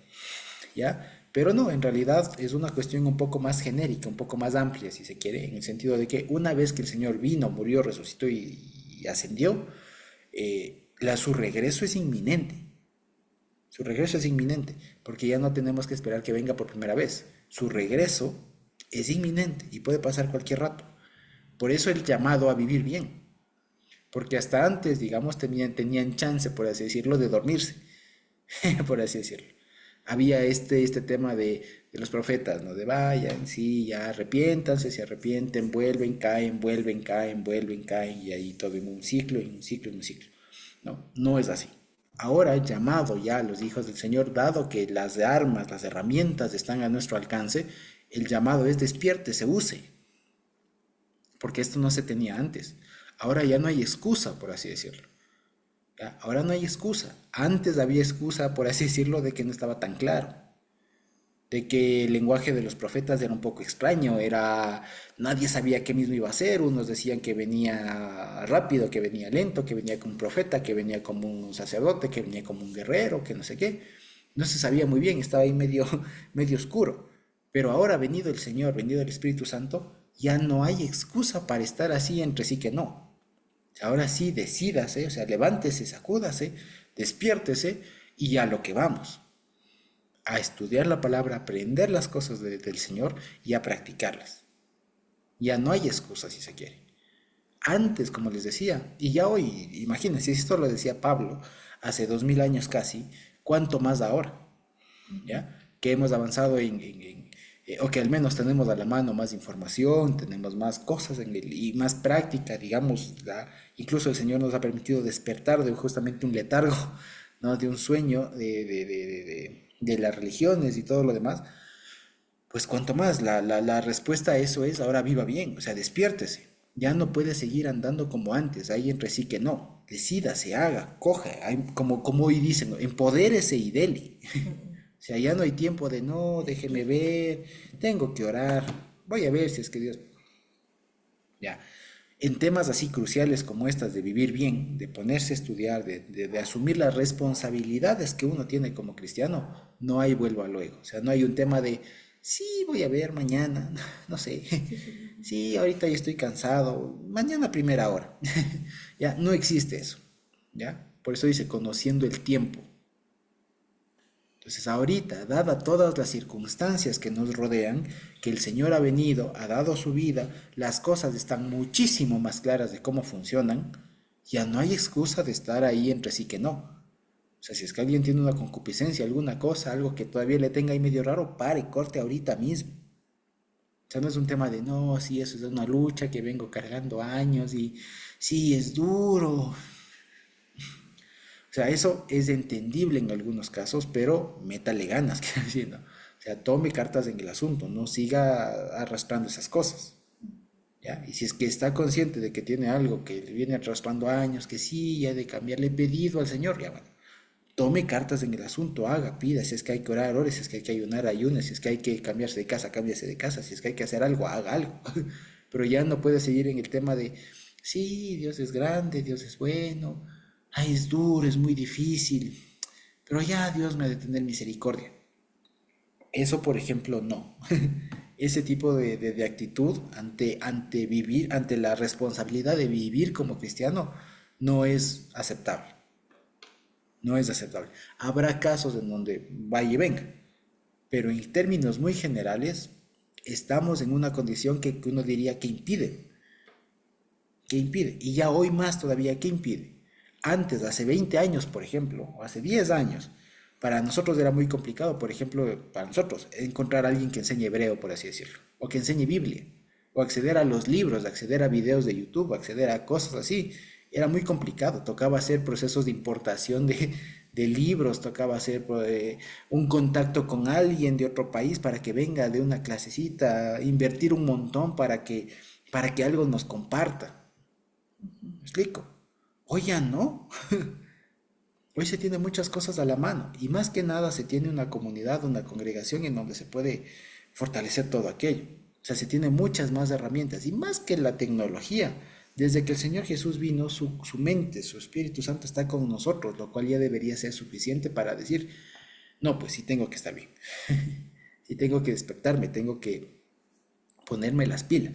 ¿ya? Pero no, en realidad es una cuestión un poco más genérica, un poco más amplia, si se quiere, en el sentido de que una vez que el Señor vino, murió, resucitó y ascendió, su regreso es inminente. Su regreso es inminente, porque ya no tenemos que esperar que venga por primera vez. Su regreso es inminente y puede pasar cualquier rato. Por eso el llamado a vivir bien. Porque hasta antes, digamos, tenían chance, por así decirlo, de dormirse, por así decirlo. había este tema de los profetas, ¿no? De vayan, sí, ya arrepiéntanse, se arrepienten, vuelven, caen, vuelven, caen, y ahí todo en un ciclo, en un ciclo, en un ciclo. No, no es así. Ahora llamado ya a los hijos del Señor, dado que las armas, las herramientas están a nuestro alcance, el llamado es despierte, use, porque esto no se tenía antes. Ahora ya no hay excusa, por así decirlo. ¿Ya? Ahora no hay excusa. Antes había excusa, por así decirlo, de que no estaba tan claro, de que el lenguaje de los profetas era un poco extraño, nadie sabía qué mismo iba a ser, unos decían que venía rápido, que venía lento, que venía como un profeta, que venía como un sacerdote, que venía como un guerrero, que no sé qué. No se sabía muy bien, estaba ahí medio, medio oscuro. Pero ahora venido el Señor, venido el Espíritu Santo, ya no hay excusa para estar así entre sí que no. Ahora sí, decídase, o sea, levántese, sacúdase, despiértese y a lo que vamos, a estudiar la palabra, a aprender las cosas del Señor y a practicarlas. Ya no hay excusa si se quiere. Antes, como les decía, y ya hoy, imagínense, si esto lo decía Pablo hace 2000 años casi, ¿cuánto más ahora? ¿Ya? Que hemos avanzado o que al menos tenemos a la mano más información, tenemos más cosas y más práctica, digamos, incluso el Señor nos ha permitido despertar de justamente un letargo, ¿no? De un sueño de las religiones y todo lo demás, pues cuanto más, la respuesta a eso es ahora viva bien, o sea, despiértese. Ya no puede seguir andando como antes, hay entre sí que no. Decida, se haga, coja, como hoy dicen, ¿no? Empodérese y dele. O sea, ya no hay tiempo de no, déjeme ver, tengo que orar, voy a ver si es que Dios... Ya, en temas así cruciales como estas de vivir bien, de ponerse a estudiar, de asumir las responsabilidades que uno tiene como cristiano, no hay vuelvo a luego. O sea, no hay un tema de, sí, voy a ver mañana, no sé, Sí, sí. sí, ahorita ya estoy cansado, mañana a primera hora. Ya, no existe eso. ¿Ya? Por eso dice, conociendo el tiempo. Entonces ahorita, dada todas las circunstancias que nos rodean, que el Señor ha venido, ha dado su vida, las cosas están muchísimo más claras de cómo funcionan, ya no hay excusa de estar ahí entre sí que no. O sea, si es que alguien tiene una concupiscencia, alguna cosa, algo que todavía le tenga ahí medio raro, pare, corte ahorita mismo. O sea, no es un tema de, no, sí, eso es una lucha que vengo cargando años y sí, es duro, o sea, eso es entendible en algunos casos, pero métale ganas, quiero decir, ¿no? O sea, tome cartas en el asunto, no siga arrastrando esas cosas, ¿ya? Y si es que está consciente de que tiene algo que le viene arrastrando años, que sí, ya de cambiarle pedido al Señor, ya bueno, tome cartas en el asunto, haga, pida, si es que hay que orar, ore, si es que hay que ayunar, ayune, si es que hay que cambiarse de casa, cámbiase de casa, si es que hay que hacer algo, haga algo. Pero ya no puede seguir en el tema de, sí, Dios es grande, Dios es bueno, ay, es duro, es muy difícil, pero ya Dios me ha de tener misericordia. Eso, por ejemplo, no. Ese tipo de actitud ante vivir, ante la responsabilidad de vivir como cristiano, no es aceptable. No es aceptable. Habrá casos en donde vaya y venga, pero en términos muy generales, estamos en una condición que uno diría que impide. ¿Qué impide? Y ya hoy más todavía, ¿qué impide? Antes, hace 20 años, por ejemplo, o hace 10 años, para nosotros era muy complicado, por ejemplo, para nosotros, encontrar a alguien que enseñe hebreo, por así decirlo, o que enseñe Biblia, o acceder a los libros, acceder a videos de YouTube, acceder a cosas así. Era muy complicado, tocaba hacer procesos de importación de libros, tocaba hacer un contacto con alguien de otro país para que venga de una clasecita, invertir un montón para que algo nos comparta. ¿Me explico? Hoy ya no. Hoy se tiene muchas cosas a la mano y más que nada se tiene una comunidad, una congregación en donde se puede fortalecer todo aquello. O sea, se tiene muchas más herramientas y más que la tecnología. Desde que el Señor Jesús vino, su mente, su Espíritu Santo está con nosotros, lo cual ya debería ser suficiente para decir, no, pues sí tengo que estar bien, sí tengo que despertarme, tengo que ponerme las pilas.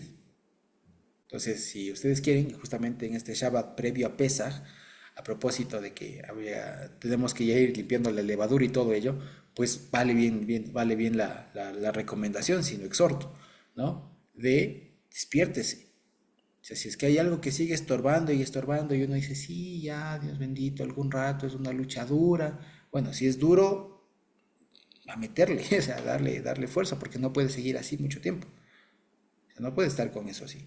Entonces, si ustedes quieren, justamente en este Shabbat previo a Pesach, a propósito de que tenemos que ya ir limpiando la levadura y todo ello, pues vale bien la recomendación, sino exhorto, ¿no? De despiértese. O sea, si es que hay algo que sigue estorbando y uno dice, sí, ya, Dios bendito, algún rato es una lucha dura. Bueno, si es duro, a meterle, o sea, darle fuerza, porque no puede seguir así mucho tiempo. O sea, no puede estar con eso así.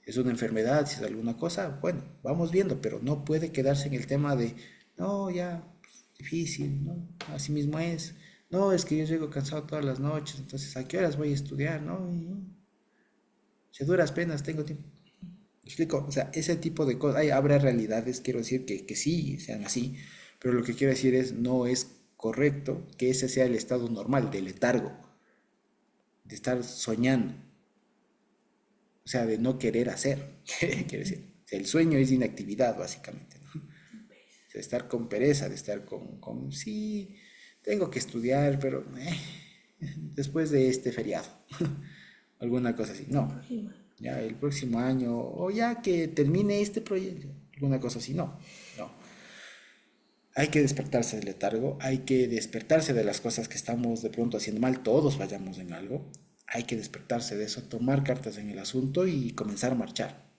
Es una enfermedad, si es alguna cosa, bueno, vamos viendo, pero no puede quedarse en el tema de, no, ya, difícil, ¿no? Así mismo es. No, es que yo llego cansado todas las noches, entonces, ¿a qué horas voy a estudiar? No, si a duras penas tengo tiempo. ¿Me explico? O sea, ese tipo de cosas, habrá realidades, quiero decir, que sí sean así, pero lo que quiero decir es, no es correcto que ese sea el estado normal de letargo, de estar soñando, o sea, de no querer hacer, quiero decir. O sea, el sueño es inactividad, básicamente, ¿no? O sea, estar con pereza, de estar sí, tengo que estudiar, pero después de este feriado, alguna cosa así. El No, próximo año. ya el próximo año, o ya que termine este proyecto, alguna cosa así. No, no. Hay que despertarse del letargo, hay que despertarse de las cosas que estamos de pronto haciendo mal, todos vayamos en algo. Hay que despertarse de eso, tomar cartas en el asunto y comenzar a marchar.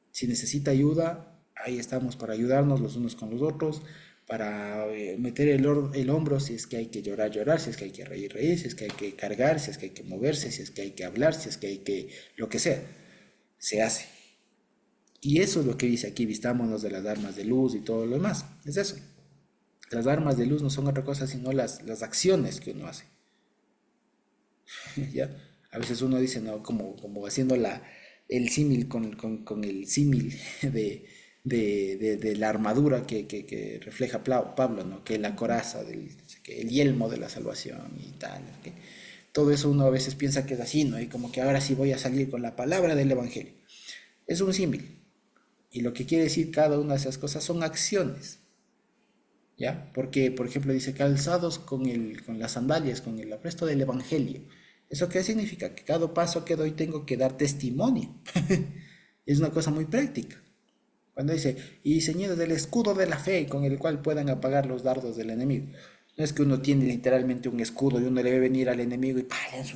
Si necesita ayuda, ahí estamos para ayudarnos los unos con los otros, para meter el hombro si es que hay que llorar, llorar, si es que hay que reír, reír, si es que hay que cargar, si es que hay que moverse, si es que hay que hablar, si es que hay que, lo que sea, se hace. Y eso es lo que dice aquí, vistámonos de las armas de luz y todo lo demás. Es eso. Las armas de luz no son otra cosa sino las acciones que uno hace. ¿Ya? A veces uno dice, ¿no? Como haciendo el símil con el símil de la armadura que refleja Pablo, ¿no? Que la coraza, que el yelmo de la salvación y tal. ¿Que? Todo eso uno a veces piensa que es así, ¿no? Y como que ahora sí voy a salir con la palabra del Evangelio. Es un símil. Y lo que quiere decir cada una de esas cosas son acciones. ¿Ya? Porque, por ejemplo, dice calzados con las sandalias, con el apresto del Evangelio. ¿Eso qué significa? Que cada paso que doy tengo que dar testimonio. Es una cosa muy práctica. Cuando dice, y ceñidos del escudo de la fe con el cual puedan apagar los dardos del enemigo. No es que uno tiene literalmente un escudo y uno le ve venir al enemigo y,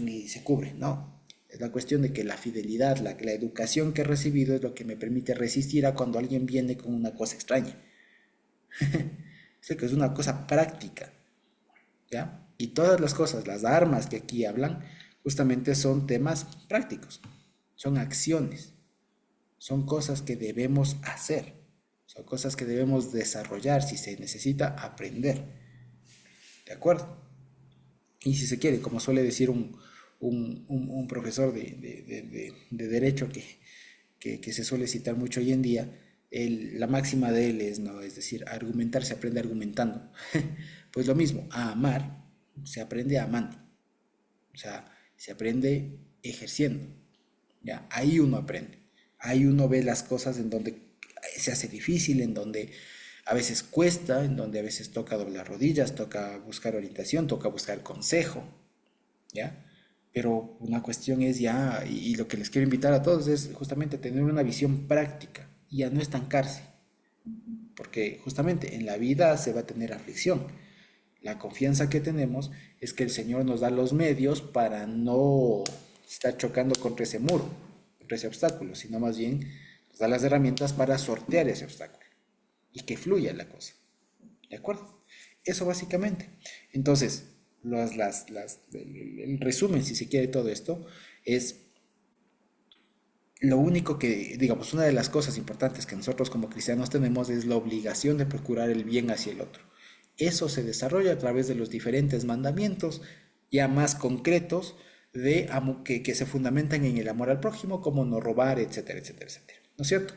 y se cubre. No. Es la cuestión de que la fidelidad, la educación que he recibido es lo que me permite resistir a cuando alguien viene con una cosa extraña. Sé que es una cosa práctica, ¿ya? Y todas las cosas, las armas que aquí hablan, justamente son temas prácticos, son acciones, son cosas que debemos hacer, son cosas que debemos desarrollar si se necesita aprender, ¿de acuerdo? Y si se quiere, como suele decir un profesor de derecho que se suele citar mucho hoy en día, la máxima de él es, ¿no? Es decir, argumentar se aprende argumentando. Pues lo mismo, a amar se aprende amando, o sea, se aprende ejerciendo, ¿ya? Ahí uno aprende, ahí uno ve las cosas en donde se hace difícil, en donde a veces cuesta, en donde a veces toca doblar rodillas, toca buscar orientación, toca buscar consejo, ¿ya? Pero una cuestión es ya, y lo que les quiero invitar a todos es justamente tener una visión práctica y a no estancarse, porque justamente en la vida se va a tener aflicción. La confianza que tenemos es que el Señor nos da los medios para no estar chocando contra ese muro, contra ese obstáculo, sino más bien nos da las herramientas para sortear ese obstáculo y que fluya la cosa. ¿De acuerdo? Eso básicamente. Entonces, el resumen, si se quiere, todo esto es lo único que, digamos, una de las cosas importantes que nosotros como cristianos tenemos es la obligación de procurar el bien hacia el otro. Eso se desarrolla a través de los diferentes mandamientos ya más concretos que se fundamentan en el amor al prójimo, como no robar, etcétera, etcétera, etcétera. ¿No es cierto?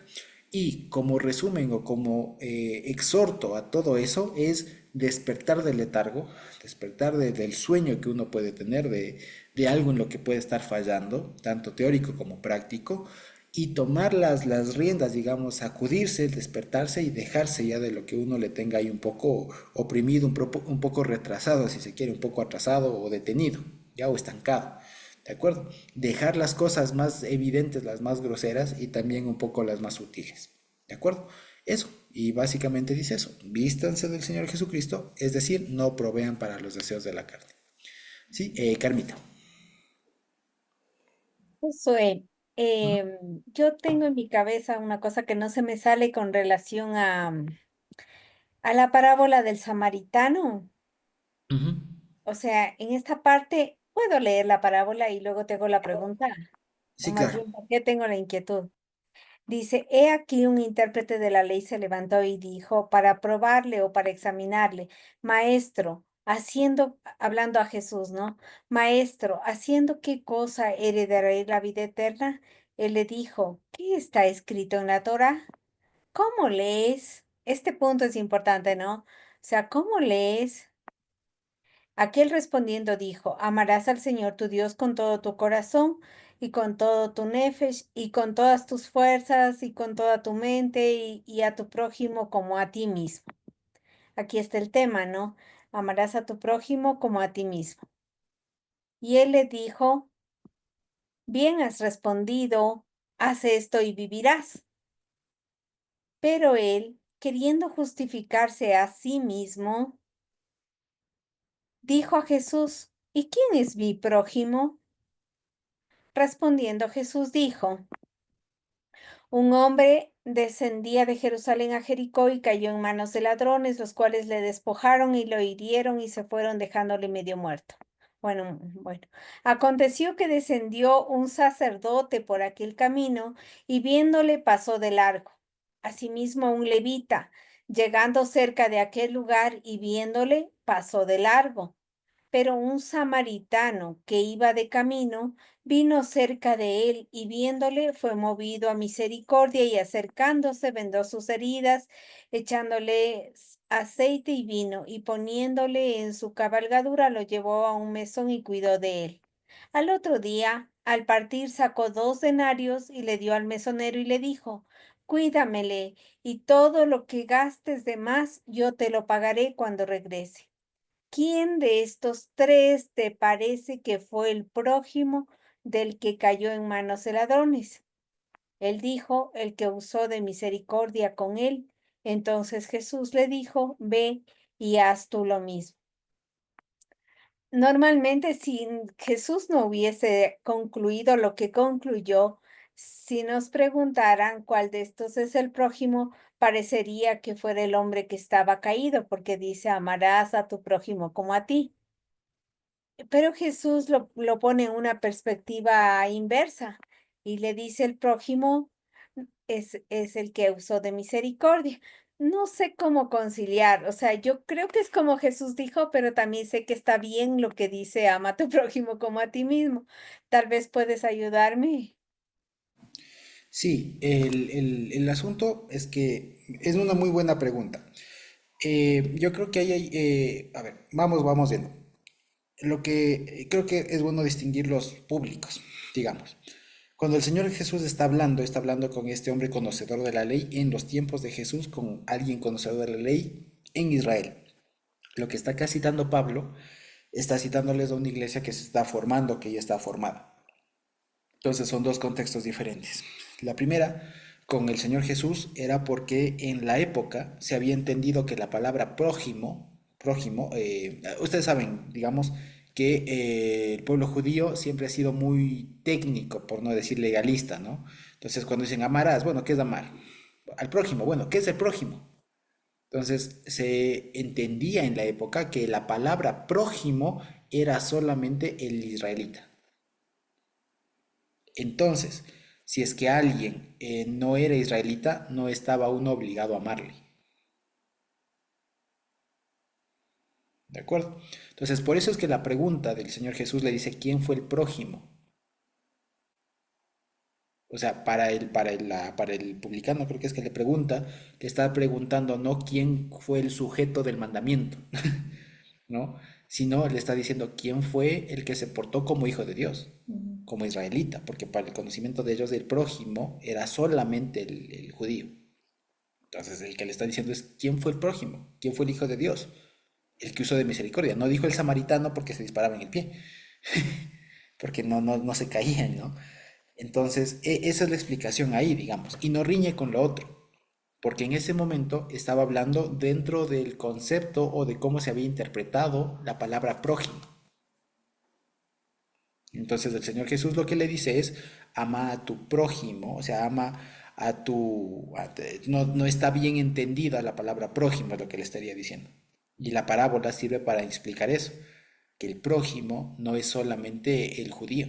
Y como resumen o como exhorto a todo eso es despertar del letargo, despertar del sueño que uno puede tener, de algo en lo que puede estar fallando, tanto teórico como práctico, y tomar las riendas, digamos, sacudirse, despertarse y dejarse ya de lo que uno le tenga ahí un poco oprimido, un poco retrasado, si se quiere, un poco atrasado o detenido, ya o estancado. ¿De acuerdo? Dejar las cosas más evidentes, las más groseras y también un poco las más sutiles. ¿De acuerdo? Eso. Y básicamente dice eso. Vístanse del Señor Jesucristo, es decir, no provean para los deseos de la carne. ¿Sí? Carmita. Josué, yo tengo en mi cabeza una cosa que no se me sale con relación a la parábola del samaritano. Ujú. O sea, en esta parte puedo leer la parábola y luego te hago la pregunta, o Sí, más claro. bien, ¿por qué tengo la inquietud? Dice, he aquí un intérprete de la ley se levantó y dijo, para probarle o para examinarle, maestro, hablando a Jesús, ¿no? Maestro, ¿haciendo qué cosa heredaré la vida eterna? Él le dijo, ¿qué está escrito en la Torá? ¿Cómo lees? Este punto es importante, ¿no? O sea, ¿cómo lees? Aquel respondiendo dijo, amarás al Señor tu Dios con todo tu corazón y con todo tu nefesh y con todas tus fuerzas y con toda tu mente y a tu prójimo como a ti mismo. Aquí está el tema, ¿no? Amarás a tu prójimo como a ti mismo. Y él le dijo, bien has respondido, haz esto y vivirás. Pero él, queriendo justificarse a sí mismo, dijo a Jesús, ¿y quién es mi prójimo? Respondiendo Jesús dijo, un hombre descendía de Jerusalén a Jericó y cayó en manos de ladrones, los cuales le despojaron y lo hirieron y se fueron dejándole medio muerto. Bueno, aconteció que descendió un sacerdote por aquel camino y viéndole pasó de largo. Asimismo un levita, llegando cerca de aquel lugar y viéndole, pasó de largo. Pero un samaritano que iba de camino vino cerca de él y viéndole fue movido a misericordia y acercándose vendó sus heridas, echándole aceite y vino y poniéndole en su cabalgadura lo llevó a un mesón y cuidó de él. Al otro día, al partir, sacó 2 denarios y le dio al mesonero y le dijo, cuídamele y todo lo que gastes de más yo te lo pagaré cuando regrese. ¿Quién de estos tres te parece que fue el prójimo del que cayó en manos de ladrones? Él dijo, el que usó de misericordia con él. Entonces Jesús le dijo, ve y haz tú lo mismo. Normalmente, si Jesús no hubiese concluido lo que concluyó, si nos preguntaran cuál de estos es el prójimo, parecería que fuera el hombre que estaba caído, porque dice, amarás a tu prójimo como a ti. Pero Jesús lo pone en una perspectiva inversa y le dice el prójimo es el que usó de misericordia. No sé cómo conciliar, o sea, yo creo que es como Jesús dijo, pero también sé que está bien lo que dice, ama a tu prójimo como a ti mismo. Tal vez puedes ayudarme. Sí, el asunto es que es una muy buena pregunta. Yo creo que ahí hay, a ver, vamos viendo. Lo que creo que es bueno distinguir los públicos, digamos. Cuando el Señor Jesús está hablando con este hombre conocedor de la ley en los tiempos de Jesús, con alguien conocedor de la ley en Israel. Lo que está acá citando Pablo, está citándoles a una iglesia que se está formando, que ya está formada. Entonces son dos contextos diferentes. La primera, con el Señor Jesús, era porque en la época se había entendido que la palabra prójimo, ustedes saben, digamos, que el pueblo judío siempre ha sido muy técnico, por no decir legalista, ¿no? Entonces cuando dicen amarás, bueno, ¿qué es amar? Al prójimo, bueno, ¿qué es el prójimo? Entonces se entendía en la época que la palabra prójimo era solamente el israelita. Entonces, si es que alguien no era israelita, no estaba uno obligado a amarle. ¿De acuerdo? Entonces, por eso es que la pregunta del Señor Jesús le dice, ¿quién fue el prójimo? O sea, para el publicano creo que es que le pregunta, le está preguntando no quién fue el sujeto del mandamiento, ¿no? Sino le está diciendo quién fue el que se portó como hijo de Dios, Ujú. como israelita, porque para el conocimiento de ellos del prójimo era solamente el judío. Entonces el que le está diciendo es quién fue el prójimo, quién fue el hijo de Dios, el que usó de misericordia. No dijo el samaritano porque se disparaba en el pie, porque no se caían, ¿no? Entonces esa es la explicación ahí, digamos, y no riñe con lo otro, porque en ese momento estaba hablando dentro del concepto o de cómo se había interpretado la palabra prójimo. Entonces el Señor Jesús lo que le dice es, ama a tu prójimo, o sea, ama no está bien entendida la palabra prójimo, es lo que le estaría diciendo. Y la parábola sirve para explicar eso. que el prójimo no es solamente el judío.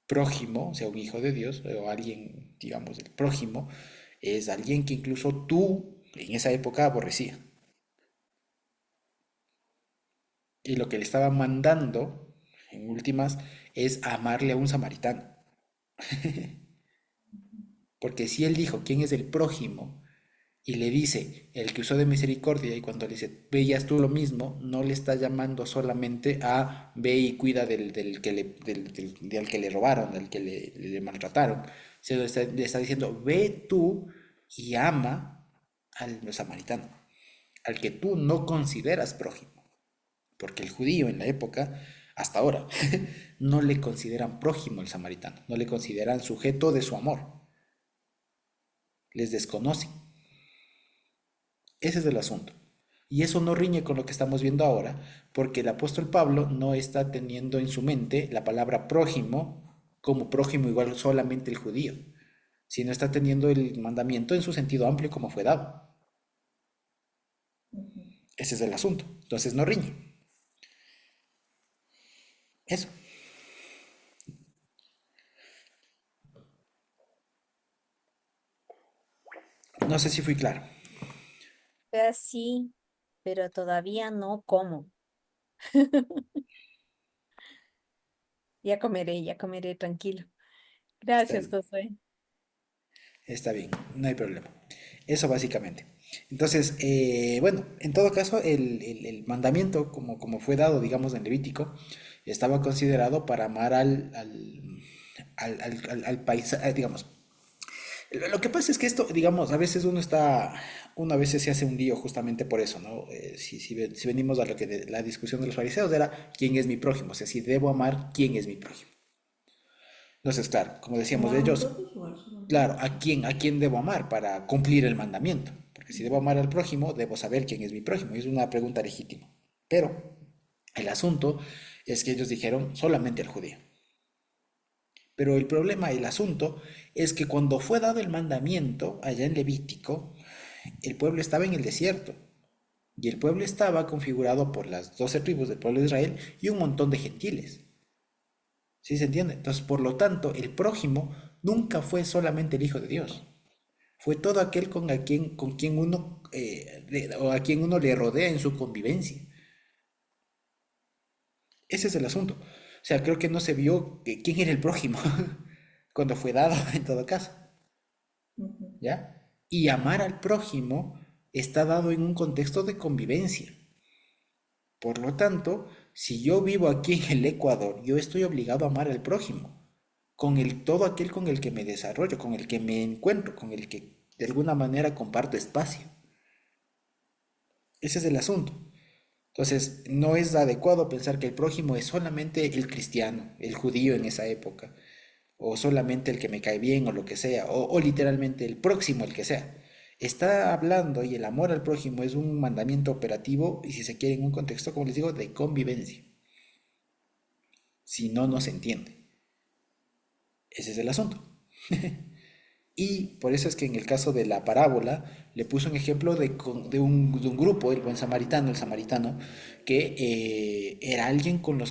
Prójimo, o sea, un hijo de Dios, o alguien, digamos, el prójimo, es alguien que incluso tú en esa época aborrecías. Y lo que le estaba mandando, en últimas, es amarle a un samaritano. Porque si él dijo quién es el prójimo y le dice el que usó de misericordia y cuando le dice veías tú lo mismo, no le está llamando solamente a ve y cuida del que del que le robaron, del que le maltrataron, sino le está diciendo ve tú y ama al samaritano, al que tú no consideras prójimo. Porque el judío en la época, hasta ahora, no le consideran prójimo el samaritano, no le consideran sujeto de su amor, les desconocen. Ese es el asunto. Y eso no riñe con lo que estamos viendo ahora, porque el apóstol Pablo no está teniendo en su mente la palabra prójimo como prójimo igual solamente el judío, sino está teniendo el mandamiento en su sentido amplio como fue dado. Ese es el asunto. Entonces no riñe. Eso. No sé si fui claro. Sí, pero todavía no como. Ya comeré, tranquilo. Está Gracias, bien. Josué. Está bien, no hay problema. Eso básicamente. Entonces, bueno, en todo caso, el mandamiento, como fue dado, digamos, en Levítico, estaba considerado para amar al país, digamos. Lo que pasa es que esto, digamos, a veces uno a veces se hace un lío justamente por eso, ¿no? Si venimos a lo que la discusión de los fariseos era, ¿quién es mi prójimo? O sea, si debo amar, ¿quién es mi prójimo? Entonces, claro, como decíamos, ¿Amaron ellos todos o solo claro, algunos? ¿a quién debo amar para cumplir el mandamiento? Porque si debo amar al prójimo, debo saber quién es mi prójimo. Y es una pregunta legítima. Pero el asunto es que ellos dijeron solamente al judío. Pero el problema, el asunto, es que cuando fue dado el mandamiento allá en Levítico, el pueblo estaba en el desierto. Y el pueblo estaba configurado por las 12 tribus del pueblo de Israel y un montón de gentiles. ¿Sí se entiende? Entonces, por lo tanto, el prójimo nunca fue solamente el Hijo de Dios. Fue todo aquel con quien uno, o a quien uno le rodea en su convivencia. Ese es el asunto. O sea, creo que no se vio quién era el prójimo cuando fue dado en todo caso, Ujú. ¿ya? Y amar al prójimo está dado en un contexto de convivencia. Por lo tanto, si yo vivo aquí en el Ecuador, yo estoy obligado a amar al prójimo, todo aquel con el que me desarrollo, con el que me encuentro, con el que de alguna manera comparto espacio. Ese es el asunto. Entonces, no es adecuado pensar que el prójimo es solamente el cristiano, el judío en esa época, o solamente el que me cae bien o lo que sea, o literalmente el próximo, el que sea. Está hablando y el amor al prójimo es un mandamiento operativo y si se quiere en un contexto, como les digo, de convivencia. Si no, no se entiende. Ese es el asunto. Y por eso es que en el caso de la parábola le puso un ejemplo de un grupo, el buen samaritano, el samaritano, que era alguien con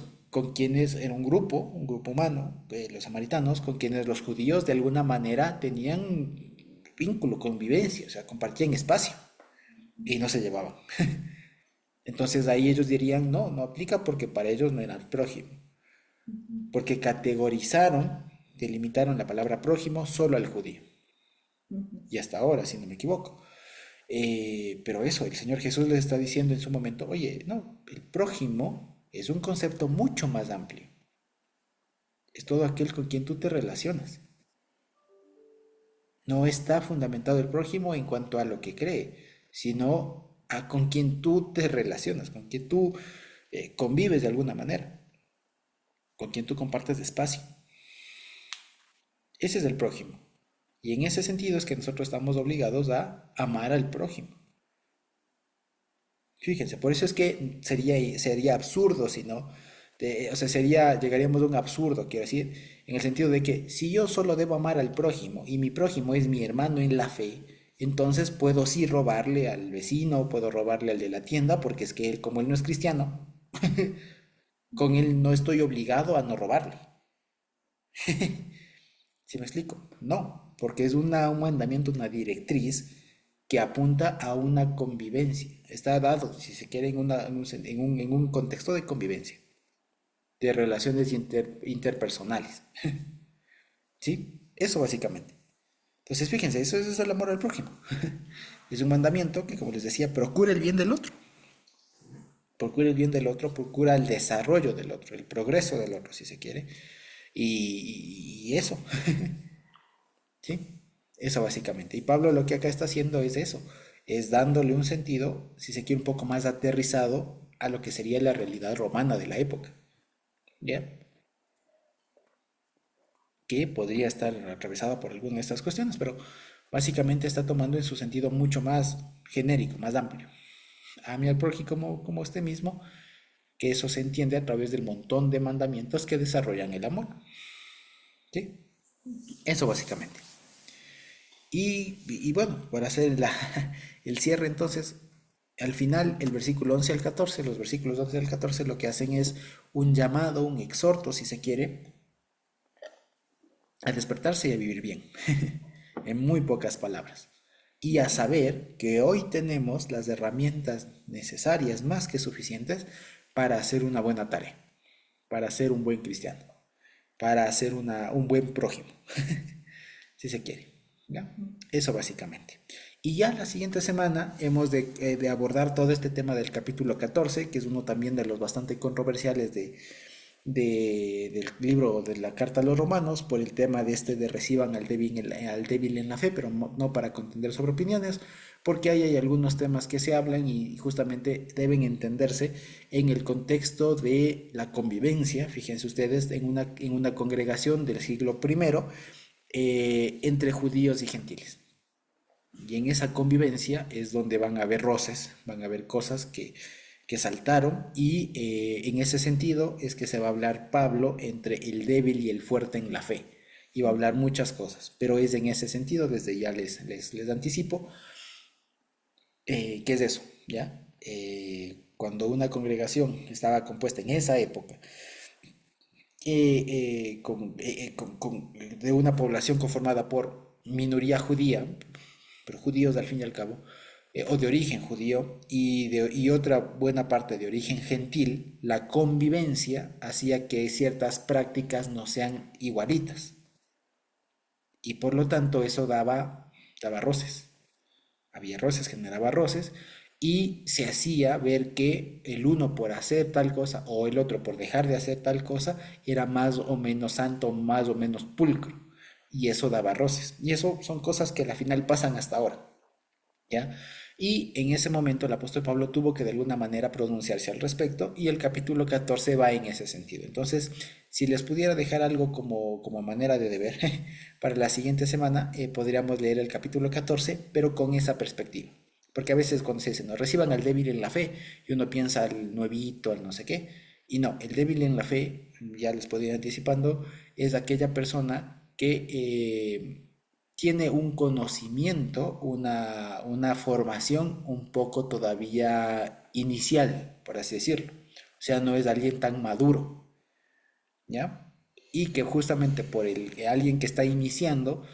quienes, era un grupo humano, los samaritanos, con quienes los judíos de alguna manera tenían vínculo, convivencia, o sea, compartían espacio y no se llevaban. Entonces ahí ellos dirían, no, no aplica porque para ellos no era el prójimo, porque categorizaron, delimitaron la palabra prójimo solo al judío. Y hasta ahora, si no me equivoco. Pero eso, el Señor Jesús les está diciendo en su momento, oye, no, el prójimo es un concepto mucho más amplio. Es todo aquel con quien tú te relacionas. No está fundamentado el prójimo en cuanto a lo que cree, sino a con quien tú te relacionas, con quien tú convives de alguna manera, con quien tú compartes espacio. Ese es el prójimo. Y en ese sentido es que nosotros estamos obligados a amar al prójimo. Fíjense, por eso es que sería absurdo si no, o sea, llegaríamos a un absurdo, quiero decir, en el sentido de que si yo solo debo amar al prójimo y mi prójimo es mi hermano en la fe, entonces puedo sí robarle al vecino, puedo robarle al de la tienda, porque es que él, como él no es cristiano, con él no estoy obligado a no robarle. ¿Sí me explico? No, porque es un mandamiento, una directriz que apunta a una convivencia. Está dado, si se quiere, en un contexto de convivencia, de relaciones interpersonales. ¿Sí? Eso básicamente. Entonces, fíjense, eso es el amor al prójimo. Es un mandamiento que, como les decía, procura el bien del otro. Procura el bien del otro, procura el desarrollo del otro, el progreso del otro, si se quiere. Y eso. ¿Sí? Eso básicamente. Y Pablo lo que acá está haciendo es eso, es dándole un sentido, si se quiere, un poco más aterrizado a lo que sería la realidad romana de la época. ¿Ya? Que podría estar atravesada por alguna de estas cuestiones, pero básicamente está tomando en su sentido mucho más genérico, más amplio. Ame al prójimo como usted mismo, que eso se entiende a través del montón de mandamientos que desarrollan el amor. ¿Sí? Eso básicamente. Y bueno, para hacer el cierre entonces, al final el versículo 11 al 14, los versículos 11 al 14 lo que hacen es un llamado, un exhorto, si se quiere, a despertarse y a vivir bien, en muy pocas palabras. Y a saber que hoy tenemos las herramientas necesarias, más que suficientes, para hacer una buena tarea, para ser un buen cristiano, para ser un buen prójimo, si se quiere. ¿Ya? Eso básicamente. Y ya la siguiente semana hemos de abordar todo este tema del capítulo 14, que es uno también de los bastante controversiales del libro de la carta a los romanos, por el tema de reciban al débil en la fe, pero no para contender sobre opiniones, porque ahí hay algunos temas que se hablan y justamente deben entenderse en el contexto de la convivencia, fíjense ustedes, en una congregación del siglo primero, entre judíos y gentiles. Y en esa convivencia es donde van a haber roces, van a haber cosas que saltaron y en ese sentido es que se va a hablar Pablo entre el débil y el fuerte en la fe. Y va a hablar muchas cosas, pero es en ese sentido, desde ya les anticipo, ¿qué es eso? ¿Ya? Cuando una congregación estaba compuesta en esa época de una población conformada por minoría judía, pero judíos al fin y al cabo, o de origen judío, y otra buena parte de origen gentil, la convivencia hacía que ciertas prácticas no sean igualitas. Y por lo tanto eso daba roces. Había roces, generaba roces, y se hacía ver que el uno por hacer tal cosa o el otro por dejar de hacer tal cosa era más o menos santo, más o menos pulcro. Y eso daba roces. Y eso son cosas que al final pasan hasta ahora. ¿Ya? Y en ese momento el apóstol Pablo tuvo que de alguna manera pronunciarse al respecto y el capítulo 14 va en ese sentido. Entonces, si les pudiera dejar algo como manera de deber para la siguiente semana, podríamos leer el capítulo 14, pero con esa perspectiva. Porque a veces cuando se dice, no reciban al débil en la fe, y uno piensa al nuevito, al no sé qué, y no, el débil en la fe, ya les podría ir anticipando, es aquella persona que tiene un conocimiento, una formación un poco todavía inicial, por así decirlo. O sea, no es alguien tan maduro, ¿ya? Y que justamente por alguien que está iniciando,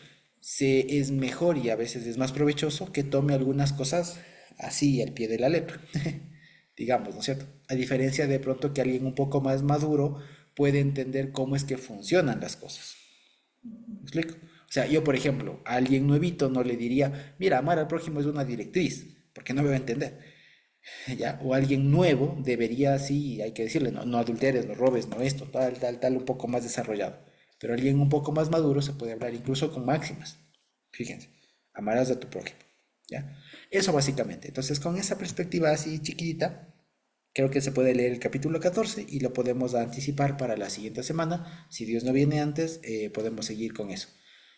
es mejor y a veces es más provechoso que tome algunas cosas así al pie de la letra, digamos, ¿no es cierto? A diferencia de pronto que alguien un poco más maduro puede entender cómo es que funcionan las cosas. ¿Me explico? O sea, yo, por ejemplo, a alguien nuevito no le diría, mira, amar al prójimo es una directriz, porque no me va a entender. ¿Ya? O alguien nuevo debería, sí, hay que decirle, no, no adulteres, no robes, no esto, tal, tal, tal, un poco más desarrollado. Pero alguien un poco más maduro se puede hablar incluso con máximas. Fíjense, amarás a tu prójimo. ¿Ya? Eso básicamente. Entonces, con esa perspectiva así chiquitita, creo que se puede leer el capítulo 14 y lo podemos anticipar para la siguiente semana. Si Dios no viene antes, podemos seguir con eso.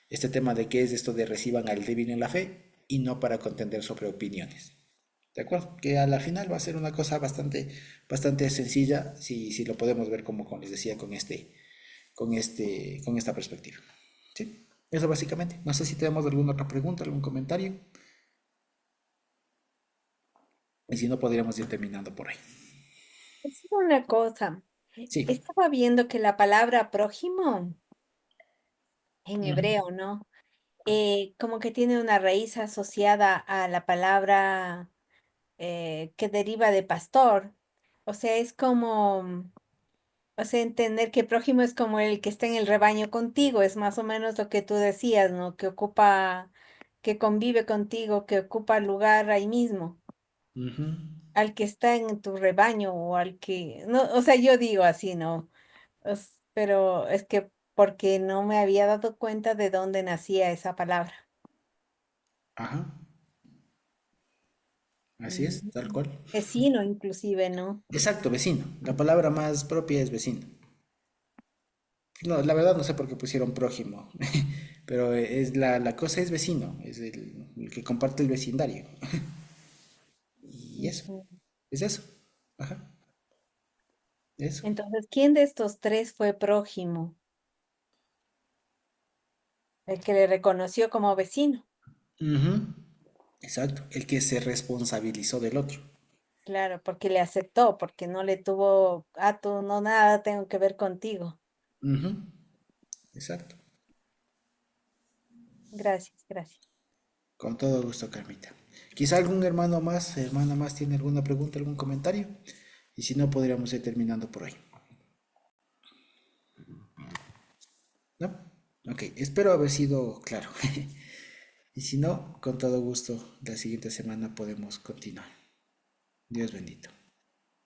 Este tema de qué es esto de reciban al débil en la fe y no para contender sobre opiniones. ¿De acuerdo? Que a la final va a ser una cosa bastante sencilla si lo podemos ver como les decía, con esta perspectiva. ¿Sí? Eso básicamente. No sé si tenemos alguna otra pregunta, algún comentario. Y si no, podríamos ir terminando por ahí. Es una cosa. Sí. Estaba viendo que la palabra prójimo en Ujú. hebreo, ¿no? Como que tiene una raíz asociada a la palabra que deriva de pastor. O sea, es como, o sea, entender que prójimo es como el que está en el rebaño contigo, es más o menos lo que tú decías, ¿no? Que ocupa, que convive contigo, que ocupa lugar ahí mismo, Ujú. al que está en tu rebaño o al que, no, o sea, yo digo así, ¿no? Pero es que porque no me había dado cuenta de dónde nacía esa palabra. Ajá. Así es, tal Mm. cual. Vecino, inclusive, ¿no? Exacto, vecino. La palabra más propia es vecino. No, la verdad no sé por qué pusieron prójimo, pero es la cosa es vecino, es el que comparte el vecindario. Y eso, Ujú. es eso. Ajá, eso. Entonces, ¿quién de estos tres fue prójimo? El que le reconoció como vecino. Ujú. Exacto, el que se responsabilizó del otro. Claro, porque le aceptó, porque no le tuvo, tú no nada tengo que ver contigo. Ujú. Exacto. Gracias, gracias. Con todo gusto, Carmita. Quizá algún hermano más, hermana más tiene alguna pregunta, algún comentario. Y si no, podríamos ir terminando por ahí. ¿No? Ok, espero haber sido claro. Y si no, con todo gusto, la siguiente semana podemos continuar. Dios bendito.